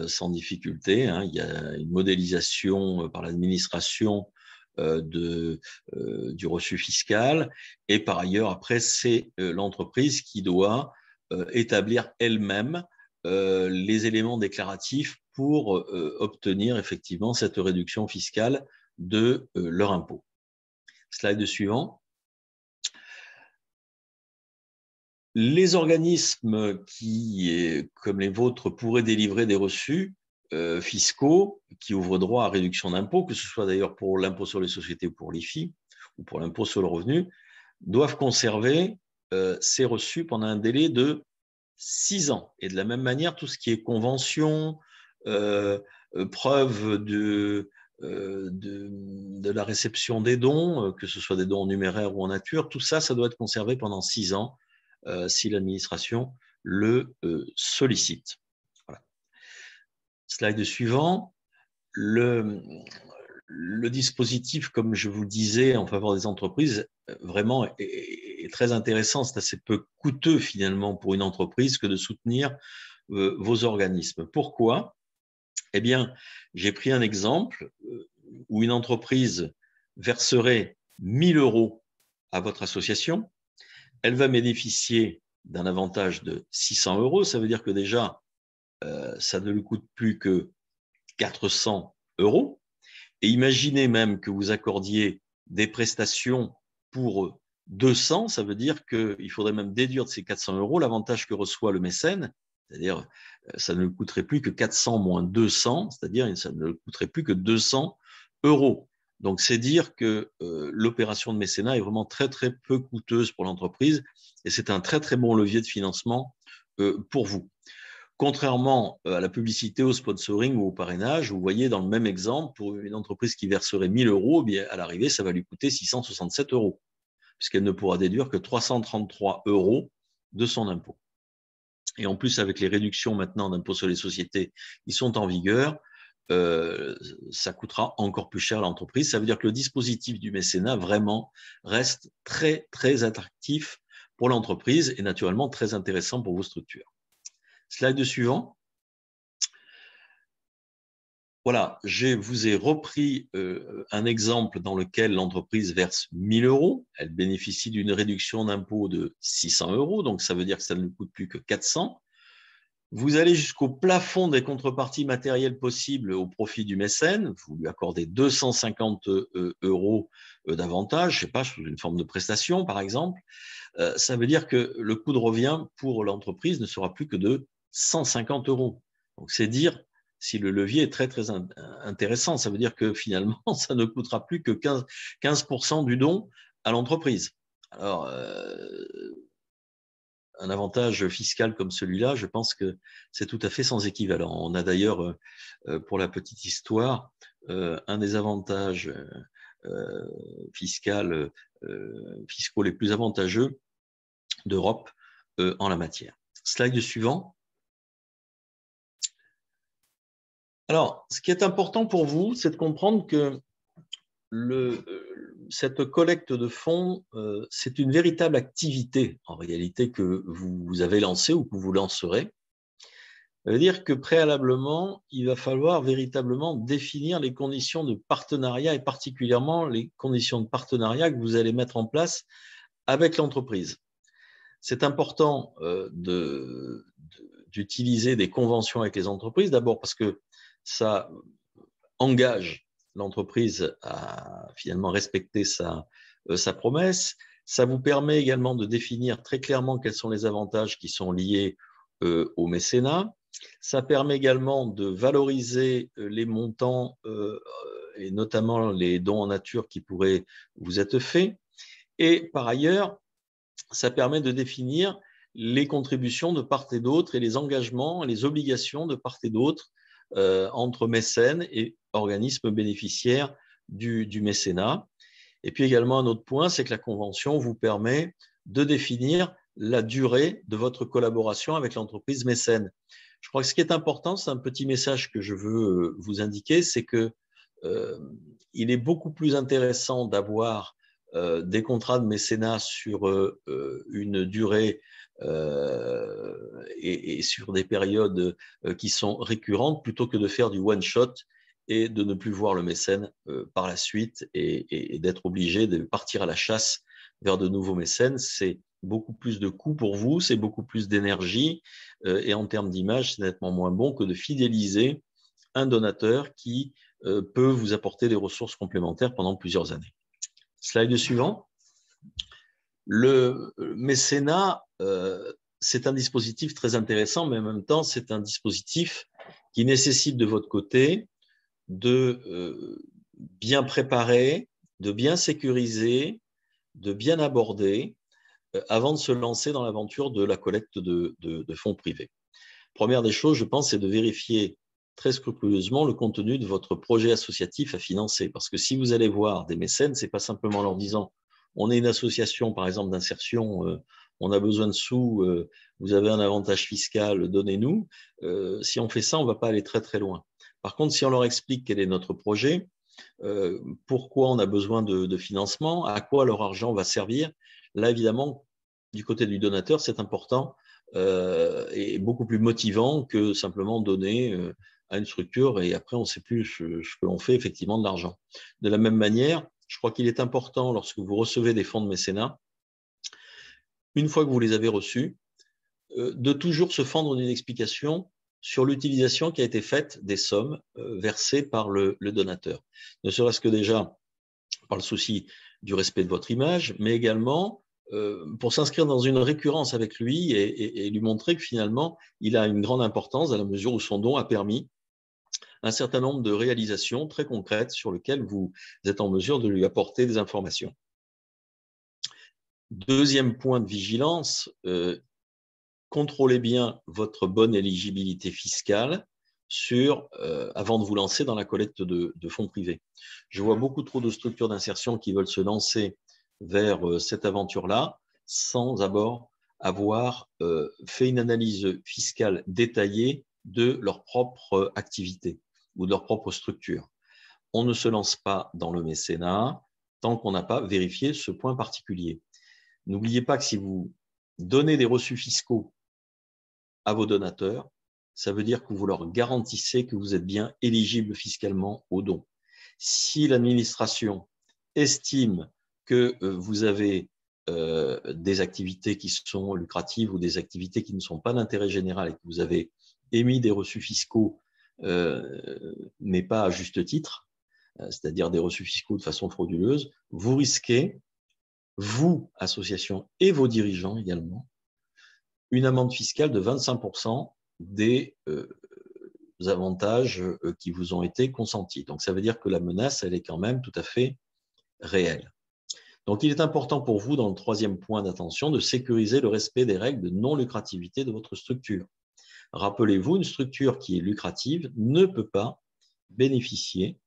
sans difficulté. Hein. Il y a une modélisation par l'administration du reçu fiscal. Et par ailleurs, après, c'est l'entreprise qui doit établir elle-même les éléments déclaratifs pour obtenir effectivement cette réduction fiscale de leur impôt. Slide suivant. Les organismes qui, comme les vôtres, pourraient délivrer des reçus fiscaux qui ouvrent droit à réduction d'impôt, que ce soit d'ailleurs pour l'impôt sur les sociétés ou pour l'IFI, ou pour l'impôt sur le revenu, doivent conserver ces reçus pendant un délai de 6 ans. Et de la même manière, tout ce qui est convention, preuve de la réception des dons, que ce soit des dons en numéraire ou en nature, tout ça, ça doit être conservé pendant 6 ans si l'administration le sollicite. Voilà. Slide suivant. Le dispositif, comme je vous le disais, en faveur des entreprises, vraiment est très intéressant. C'est assez peu coûteux finalement pour une entreprise que de soutenir vos organismes. Pourquoi? Eh bien, j'ai pris un exemple où une entreprise verserait 1 000 € à votre association. Elle va bénéficier d'un avantage de 600 €. Ça veut dire que déjà, ça ne lui coûte plus que 400 €. Et imaginez même que vous accordiez des prestations pour 200, ça veut dire qu'il faudrait même déduire de ces 400 € l'avantage que reçoit le mécène, c'est-à-dire ça ne lui coûterait plus que 400 moins 200, c'est-à-dire ça ne lui coûterait plus que 200 €. Donc c'est dire que l'opération de mécénat est vraiment très très peu coûteuse pour l'entreprise et c'est un très très bon levier de financement pour vous. Contrairement à la publicité, au sponsoring ou au parrainage, vous voyez dans le même exemple, pour une entreprise qui verserait 1 000 €, eh bien, à l'arrivée, ça va lui coûter 667 €, puisqu'elle ne pourra déduire que 333 € de son impôt. Et en plus, avec les réductions maintenant d'impôt sur les sociétés qui sont en vigueur, ça coûtera encore plus cher à l'entreprise. Ça veut dire que le dispositif du mécénat vraiment reste très, très attractif pour l'entreprise et naturellement très intéressant pour vos structures. Slide suivant. Voilà, je vous ai repris un exemple dans lequel l'entreprise verse 1 000 €. Elle bénéficie d'une réduction d'impôt de 600 €, donc ça veut dire que ça ne lui coûte plus que 400. Vous allez jusqu'au plafond des contreparties matérielles possibles au profit du mécène. Vous lui accordez 250 € d'avantage, je ne sais pas, sous une forme de prestation par exemple. Ça veut dire que le coût de revient pour l'entreprise ne sera plus que de 150 €. Donc, c'est dire si le levier est très, très intéressant. Ça veut dire que finalement, ça ne coûtera plus que 15% du don à l'entreprise. Alors, un avantage fiscal comme celui-là, je pense que c'est tout à fait sans équivalent. On a d'ailleurs, pour la petite histoire, un des avantages fiscaux les plus avantageux d'Europe en la matière. Slide suivant. Alors, ce qui est important pour vous, c'est de comprendre que cette collecte de fonds, c'est une véritable activité en réalité que vous avez lancée ou que vous lancerez. Ça veut dire que préalablement, il va falloir véritablement définir les conditions de partenariat et particulièrement les conditions de partenariat que vous allez mettre en place avec l'entreprise. C'est important d'utiliser des conventions avec les entreprises, d'abord parce que ça engage l'entreprise à finalement respecter sa promesse. Ça vous permet également de définir très clairement quels sont les avantages qui sont liés au mécénat. Ça permet également de valoriser les montants et notamment les dons en nature qui pourraient vous être faits. Et par ailleurs, ça permet de définir les contributions de part et d'autre et les engagements et les obligations de part et d'autre entre mécènes et organismes bénéficiaires du mécénat. Et puis également un autre point, c'est que la convention vous permet de définir la durée de votre collaboration avec l'entreprise mécène. Je crois que ce qui est important, c'est un petit message que je veux vous indiquer, c'est que il est beaucoup plus intéressant d'avoir des contrats de mécénat sur une durée et sur des périodes qui sont récurrentes plutôt que de faire du one-shot et de ne plus voir le mécène par la suite et d'être obligé de partir à la chasse vers de nouveaux mécènes. C'est beaucoup plus de coûts pour vous, c'est beaucoup plus d'énergie et en termes d'image, c'est nettement moins bon que de fidéliser un donateur qui peut vous apporter des ressources complémentaires pendant plusieurs années. Slide suivant. Le mécénat, c'est un dispositif très intéressant, mais en même temps, c'est un dispositif qui nécessite de votre côté de bien préparer, de bien sécuriser, de bien aborder avant de se lancer dans l'aventure de la collecte de fonds privés. Première des choses, je pense, c'est de vérifier très scrupuleusement le contenu de votre projet associatif à financer. Parce que si vous allez voir des mécènes, ce n'est pas simplement en leur disant on est une association, par exemple, d'insertion on a besoin de sous, vous avez un avantage fiscal, donnez-nous. Si on fait ça, on ne va pas aller très très loin. Par contre, si on leur explique quel est notre projet, pourquoi on a besoin de financement, à quoi leur argent va servir, là évidemment, du côté du donateur, c'est important et beaucoup plus motivant que simplement donner à une structure et après on ne sait plus ce que l'on fait effectivement de l'argent. De la même manière, je crois qu'il est important lorsque vous recevez des fonds de mécénat, une fois que vous les avez reçus, de toujours se fendre d'une explication sur l'utilisation qui a été faite des sommes versées par le donateur. Ne serait-ce que déjà par le souci du respect de votre image, mais également pour s'inscrire dans une récurrence avec lui et lui montrer que finalement, il a une grande importance à la mesure où son don a permis un certain nombre de réalisations très concrètes sur lesquelles vous êtes en mesure de lui apporter des informations. Deuxième point de vigilance, contrôlez bien votre bonne éligibilité fiscale avant de vous lancer dans la collecte de fonds privés. Je vois beaucoup trop de structures d'insertion qui veulent se lancer vers cette aventure-là sans d'abord avoir fait une analyse fiscale détaillée de leur propre activité ou de leur propre structure. On ne se lance pas dans le mécénat tant qu'on n'a pas vérifié ce point particulier. N'oubliez pas que si vous donnez des reçus fiscaux à vos donateurs, ça veut dire que vous leur garantissez que vous êtes bien éligible fiscalement aux dons. Si l'administration estime que vous avez des activités qui sont lucratives ou des activités qui ne sont pas d'intérêt général et que vous avez émis des reçus fiscaux, mais pas à juste titre, c'est-à-dire des reçus fiscaux de façon frauduleuse, vous risquez, vous, association, et vos dirigeants également, une amende fiscale de 25% des avantages qui vous ont été consentis. Donc, ça veut dire que la menace, elle est quand même tout à fait réelle. Donc, il est important pour vous, dans le troisième point d'attention, de sécuriser le respect des règles de non-lucrativité de votre structure. Rappelez-vous, une structure qui est lucrative ne peut pas bénéficier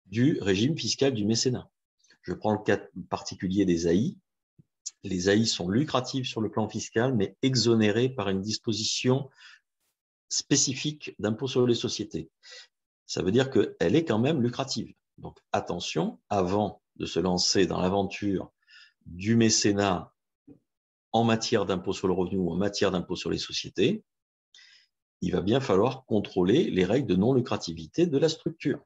du régime fiscal du mécénat. Je prends le cas particulier des AI. Les AI sont lucratives sur le plan fiscal, mais exonérées par une disposition spécifique d'impôt sur les sociétés. Ça veut dire qu'elle est quand même lucrative. Donc attention, avant de se lancer dans l'aventure du mécénat en matière d'impôt sur le revenu ou en matière d'impôt sur les sociétés, il va bien falloir contrôler les règles de non-lucrativité de la structure.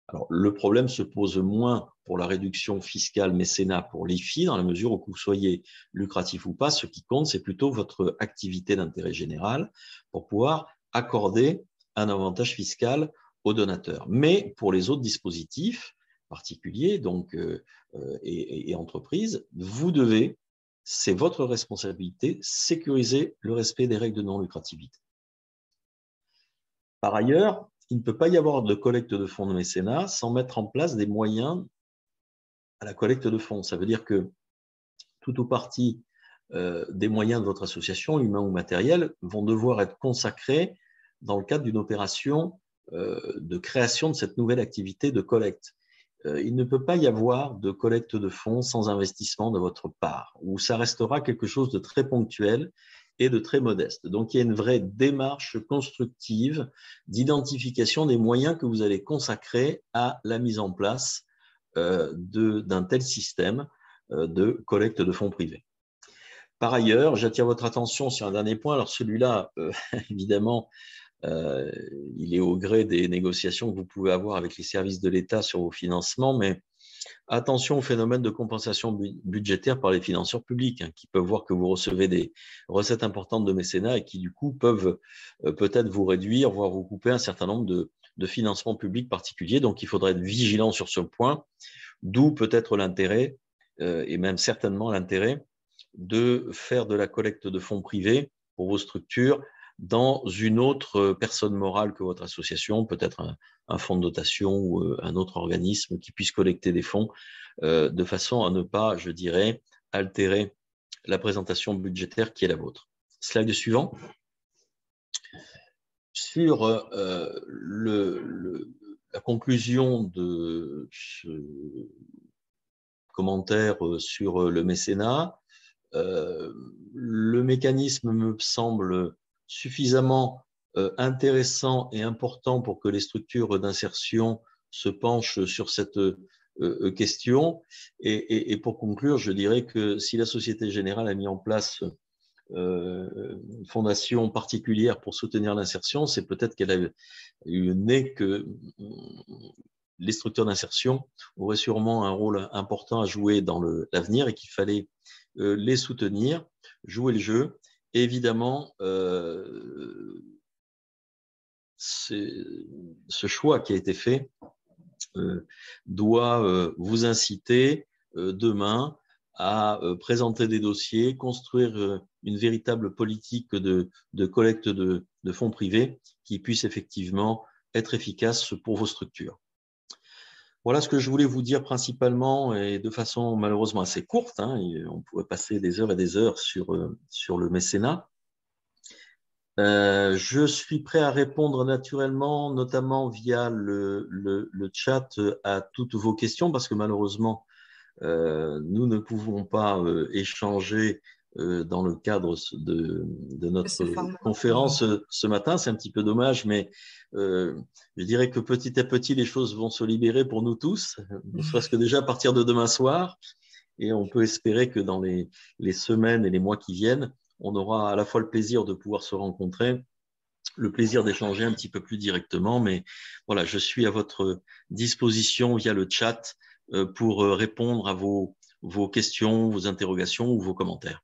Alors, le problème se pose moins pour la réduction fiscale mécénat pour l'IFI, dans la mesure où que vous soyez lucratif ou pas. Ce qui compte, c'est plutôt votre activité d'intérêt général pour pouvoir accorder un avantage fiscal aux donateurs. Mais pour les autres dispositifs particuliers donc, et entreprises, vous devez, c'est votre responsabilité, sécuriser le respect des règles de non-lucrativité. Par ailleurs, il ne peut pas y avoir de collecte de fonds de mécénat sans mettre en place des moyens à la collecte de fonds. Ça veut dire que tout ou partie des moyens de votre association, humains ou matériels, vont devoir être consacrés dans le cadre d'une opération de création de cette nouvelle activité de collecte. Il ne peut pas y avoir de collecte de fonds sans investissement de votre part, ou ça restera quelque chose de très ponctuel et de très modeste. Donc, il y a une vraie démarche constructive d'identification des moyens que vous allez consacrer à la mise en place d'un tel système de collecte de fonds privés. Par ailleurs, j'attire votre attention sur un dernier point. Alors, celui-là, évidemment, il est au gré des négociations que vous pouvez avoir avec les services de l'État sur vos financements, mais attention au phénomène de compensation budgétaire par les financeurs publics, qui peuvent voir que vous recevez des recettes importantes de mécénat et qui, du coup, peuvent peut-être vous réduire, voire vous couper un certain nombre de financements publics particuliers. Donc, il faudrait être vigilant sur ce point, d'où peut-être l'intérêt, et même certainement l'intérêt, de faire de la collecte de fonds privés pour vos structures dans une autre personne morale que votre association, peut-être un fonds de dotation ou un autre organisme qui puisse collecter des fonds de façon à ne pas, je dirais, altérer la présentation budgétaire qui est la vôtre. Slide suivant. Sur la conclusion de ce commentaire sur le mécénat, le mécanisme me semble suffisamment intéressant et important pour que les structures d'insertion se penchent sur cette question. Et pour conclure, je dirais que si la Société Générale a mis en place une fondation particulière pour soutenir l'insertion, c'est peut-être qu'elle a eu né que les structures d'insertion auraient sûrement un rôle important à jouer dans l'avenir et qu'il fallait les soutenir, jouer le jeu. Et évidemment, ce choix qui a été fait doit vous inciter demain à présenter des dossiers, construire une véritable politique de collecte de fonds privés qui puisse effectivement être efficace pour vos structures. Voilà ce que je voulais vous dire principalement et de façon malheureusement assez courte. Hein, on pourrait passer des heures et des heures sur le mécénat. Je suis prêt à répondre naturellement, notamment via le chat, à toutes vos questions parce que malheureusement, nous ne pouvons pas échanger dans le cadre de notre conférence ce matin. C'est un petit peu dommage, mais je dirais que petit à petit, les choses vont se libérer pour nous tous, ne serait-ce que déjà à partir de demain soir. Et on peut espérer que dans les semaines et les mois qui viennent, on aura à la fois le plaisir de pouvoir se rencontrer, le plaisir d'échanger un petit peu plus directement. Mais voilà, je suis à votre disposition via le chat pour répondre à vos questions, vos interrogations ou vos commentaires.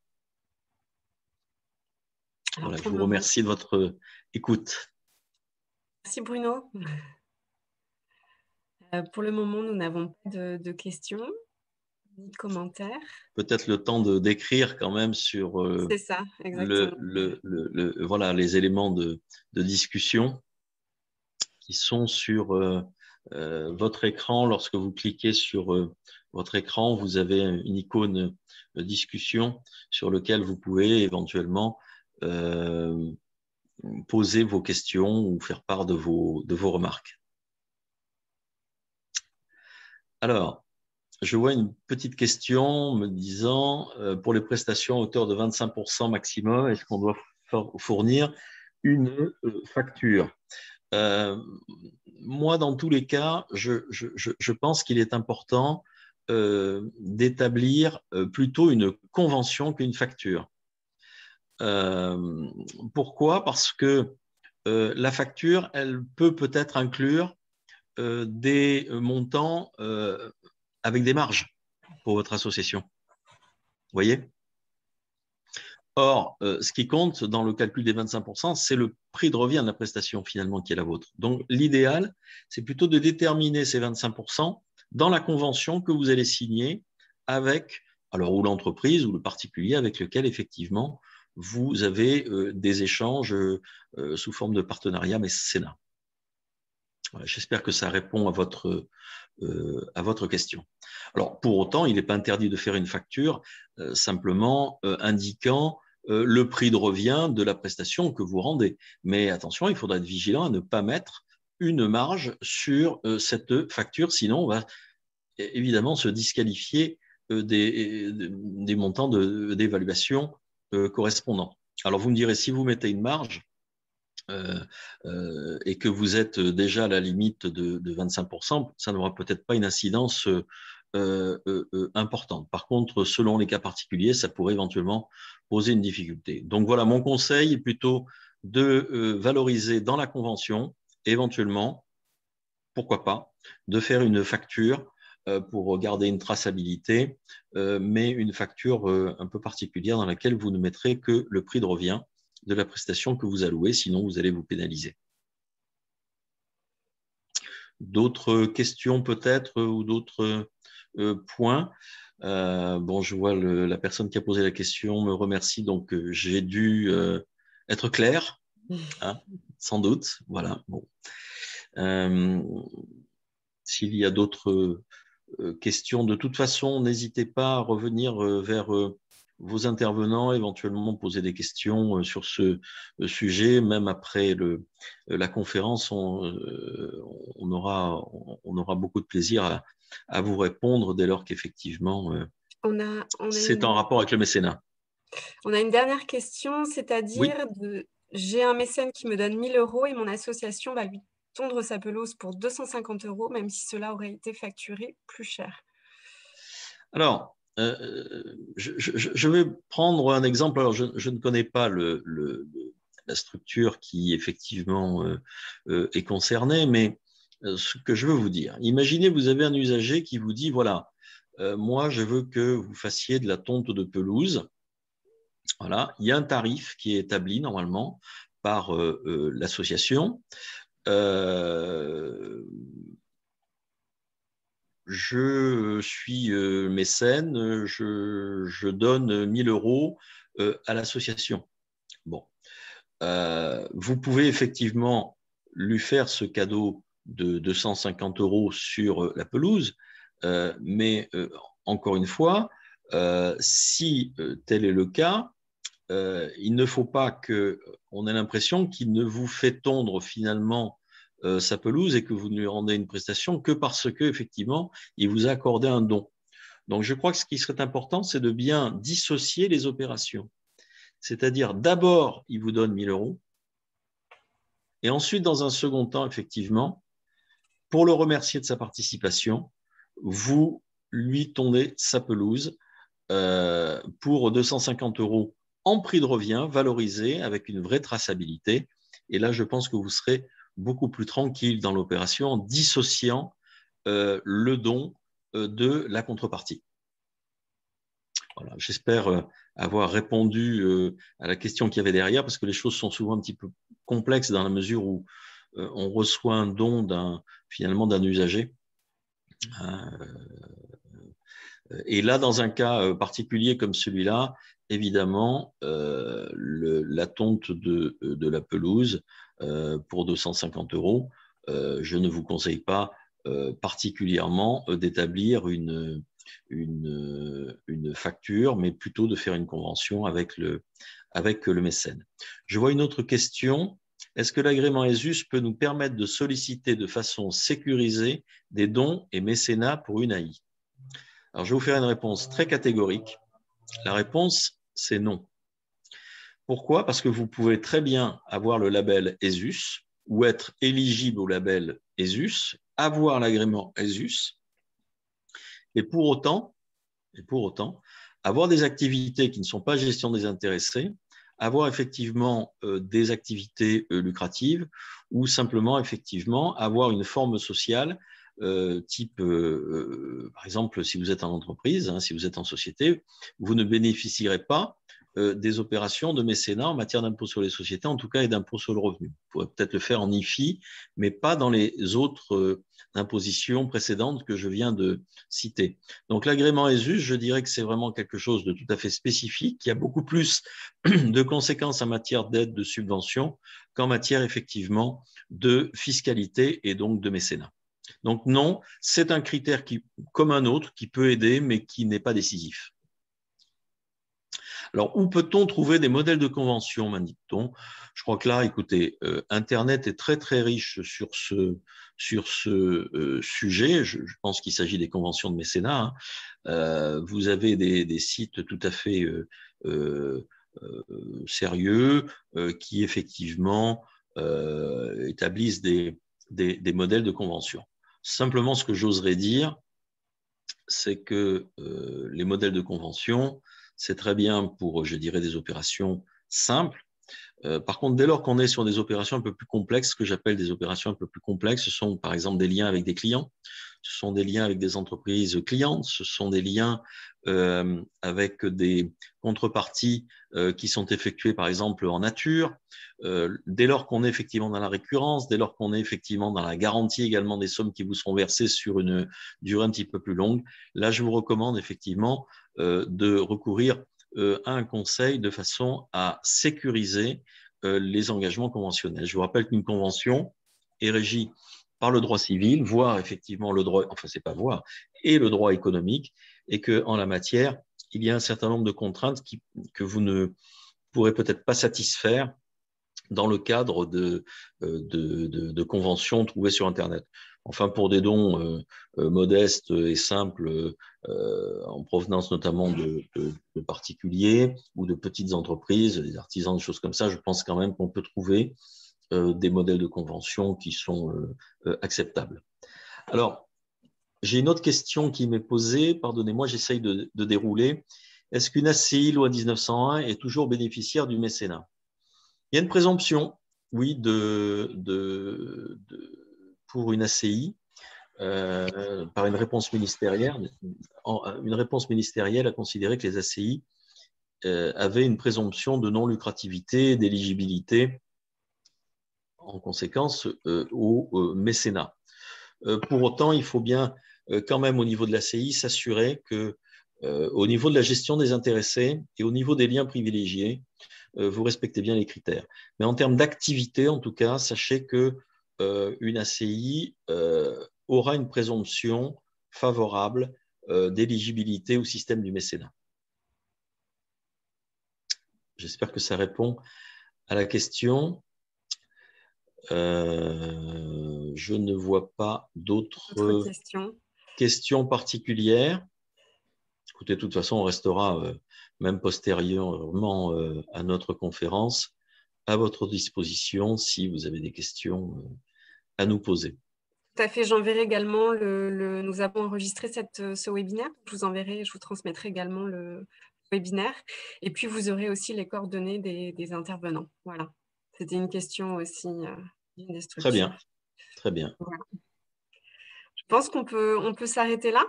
Voilà, je vous remercie de votre écoute. Merci Bruno. Pour le moment, nous n'avons pas de questions ni de commentaires. Peut-être le temps d'écrire quand même sur c'est ça, exactement. Voilà, les éléments de discussion qui sont sur votre écran. Lorsque vous cliquez sur votre écran, vous avez une icône discussion sur laquelle vous pouvez éventuellement poser vos questions ou faire part de vos remarques. Alors, je vois une petite question me disant pour les prestations à hauteur de 25% maximum, est-ce qu'on doit fournir une facture? Moi, dans tous les cas, je pense qu'il est important d'établir plutôt une convention qu'une facture. Pourquoi? Parce que la facture, elle peut-être inclure des montants avec des marges pour votre association. Vous voyez? Or, ce qui compte dans le calcul des 25%, c'est le prix de revient de la prestation finalement qui est la vôtre. Donc, l'idéal, c'est plutôt de déterminer ces 25% dans la convention que vous allez signer avec, alors, ou l'entreprise ou le particulier avec lequel, effectivement, vous avez des échanges sous forme de partenariat mécénat. Voilà, j'espère que ça répond à votre question. Alors, pour autant, il n'est pas interdit de faire une facture simplement indiquant le prix de revient de la prestation que vous rendez. Mais attention, il faudra être vigilant à ne pas mettre une marge sur cette facture, sinon on va évidemment se disqualifier des montants d'évaluation correspondants. Alors, vous me direz, si vous mettez une marge, et que vous êtes déjà à la limite de 25%, ça n'aura peut-être pas une incidence importante. Par contre, selon les cas particuliers, ça pourrait éventuellement poser une difficulté. Donc voilà, mon conseil est plutôt de valoriser dans la convention, éventuellement, pourquoi pas, de faire une facture pour garder une traçabilité, mais une facture un peu particulière dans laquelle vous ne mettrez que le prix de revient de la prestation que vous allouez, sinon vous allez vous pénaliser. D'autres questions peut-être ou d'autres points? Bon, je vois la personne qui a posé la question me remercie, donc j'ai dû être clair, hein, sans doute. Voilà. Bon. S'il y a d'autres questions, de toute façon, n'hésitez pas à revenir vers vos intervenants, éventuellement poser des questions sur ce sujet. Même après la conférence, on aura beaucoup de plaisir à vous répondre dès lors qu'effectivement, c'est en rapport avec le mécénat. On a une dernière question, Oui. c'est-à-dire j'ai un mécène qui me donne 1 000 € et mon association va lui tondre sa pelouse pour 250 €, même si cela aurait été facturé plus cher. Alors, je vais prendre un exemple. Alors, je ne connais pas la structure qui effectivement est concernée, mais ce que je veux vous dire, imaginez vous avez un usager qui vous dit, voilà, moi je veux que vous fassiez de la tonte de pelouse. Voilà, il y a un tarif qui est établi normalement par l'association. Je suis mécène, je donne 1 000 € à l'association. Bon, vous pouvez effectivement lui faire ce cadeau de 250 € sur la pelouse, mais encore une fois, si tel est le cas, il ne faut pas qu'on ait l'impression qu'il ne vous fait tondre finalement sa pelouse et que vous ne lui rendez une prestation que parce que effectivement il vous a accordé un don. Donc je crois que ce qui serait important, c'est de bien dissocier les opérations. C'est-à-dire d'abord il vous donne 1 000 € et ensuite dans un second temps effectivement, pour le remercier de sa participation, vous lui tondez sa pelouse pour 250 € en prix de revient, valorisé avec une vraie traçabilité. Et là, je pense que vous serez beaucoup plus tranquille dans l'opération en dissociant le don de la contrepartie. Voilà, j'espère avoir répondu à la question qu'il y avait derrière, parce que les choses sont souvent un petit peu complexes dans la mesure où on reçoit un don finalement d'un usager. Et là, dans un cas particulier comme celui-là, évidemment, la tonte de la pelouse pour 250 €, je ne vous conseille pas particulièrement d'établir une facture, mais plutôt de faire une convention avec le mécène. Je vois une autre question. Est-ce que l'agrément ESUS peut nous permettre de solliciter de façon sécurisée des dons et mécénats pour une AI? Alors, je vais vous faire une réponse très catégorique. La réponse, c'est non. Pourquoi? Parce que vous pouvez très bien avoir le label ESUS ou être éligible au label ESUS, avoir l'agrément ESUS, et pour autant, avoir des activités qui ne sont pas gestion des intéressés, avoir effectivement des activités lucratives ou simplement effectivement avoir une forme sociale type, par exemple, si vous êtes en entreprise, si vous êtes en société, vous ne bénéficierez pas des opérations de mécénat en matière d'impôt sur les sociétés, en tout cas, et d'impôt sur le revenu. Vous pourrez peut-être le faire en IFI, mais pas dans les autres impositions précédentes que je viens de citer. Donc, l'agrément ESUS, je dirais que c'est vraiment quelque chose de tout à fait spécifique, qui a beaucoup plus de conséquences en matière d'aide, de subvention, qu'en matière, effectivement, de fiscalité et donc de mécénat. Donc non, c'est un critère comme un autre qui peut aider, mais qui n'est pas décisif. Alors, où peut-on trouver des modèles de convention, m'indique-t-on? Je crois que là, écoutez, Internet est très, très riche sur ce sujet. Je pense qu'il s'agit des conventions de mécénat. Vous avez des sites tout à fait sérieux qui, effectivement, établissent des modèles de convention. Simplement, ce que j'oserais dire, c'est que les modèles de convention, c'est très bien pour, je dirais, des opérations simples. Par contre, dès lors qu'on est sur des opérations un peu plus complexes, ce que j'appelle des opérations un peu plus complexes, ce sont par exemple des liens avec des clients, ce sont des liens avec des entreprises clientes, ce sont des liens avec des contreparties qui sont effectuées par exemple en nature. Dès lors qu'on est effectivement dans la récurrence, dès lors qu'on est effectivement dans la garantie également des sommes qui vous seront versées sur une durée un petit peu plus longue, là je vous recommande effectivement de recourir à un conseil de façon à sécuriser les engagements conventionnels. Je vous rappelle qu'une convention est régie par le droit civil, voire effectivement le droit, enfin c'est pas voire, et le droit économique, et qu'en la matière, il y a un certain nombre de contraintes que vous ne pourrez peut-être pas satisfaire dans le cadre de conventions trouvées sur Internet. Enfin, pour des dons modestes et simples, en provenance notamment de particuliers ou de petites entreprises, des artisans, des choses comme ça, je pense quand même qu'on peut trouver des modèles de convention qui sont acceptables. Alors, j'ai une autre question qui m'est posée, pardonnez-moi, j'essaye de dérouler. Est-ce qu'une ACI loi 1901 est toujours bénéficiaire du mécénat? Il y a une présomption, oui, pour une ACI par une réponse ministérielle. Une réponse ministérielle a considéré que les ACI avaient une présomption de non-lucrativité et d'éligibilité en conséquence au mécénat. Pour autant, il faut bien quand même au niveau de l'ACI s'assurer que au niveau de la gestion des intéressés et au niveau des liens privilégiés, vous respectez bien les critères. Mais en termes d'activité, en tout cas, sachez que une ACI aura une présomption favorable d'éligibilité au système du mécénat. J'espère que ça répond à la question. Je ne vois pas d'autres questions particulières. Écoutez, de toute façon, on restera même postérieurement à notre conférence à votre disposition si vous avez des questions à nous poser. Tout à fait, j'enverrai également nous avons enregistré ce webinaire. Je vous enverrai, je vous transmettrai également le webinaire. Et puis, vous aurez aussi les coordonnées des intervenants. Voilà. C'était une question aussi d'une des structures. Très bien, très bien. Voilà. Je pense qu'on peut s'arrêter là.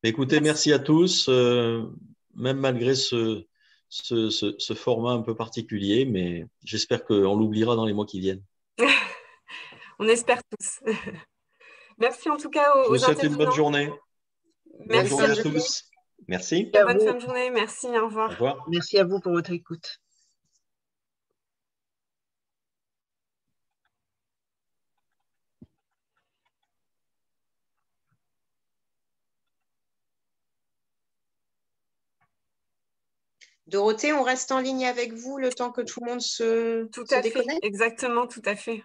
Écoutez, merci à tous, même malgré ce format un peu particulier, mais j'espère qu'on l'oubliera dans les mois qui viennent. On espère tous. Merci en tout cas aux Je vous souhaite intervenants. une bonne journée. Merci. Bonne journée à tous. Merci. Bonne fin de journée. Merci. Au revoir. Au revoir. Merci à vous pour votre écoute. Dorothée, on reste en ligne avec vous le temps que tout le monde se déconnecte. Exactement, tout à fait.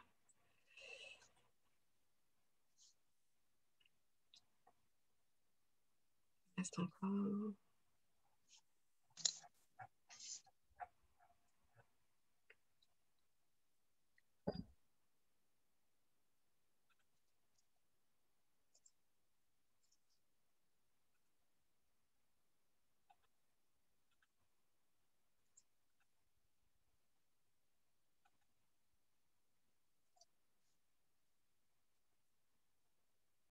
Reste encore.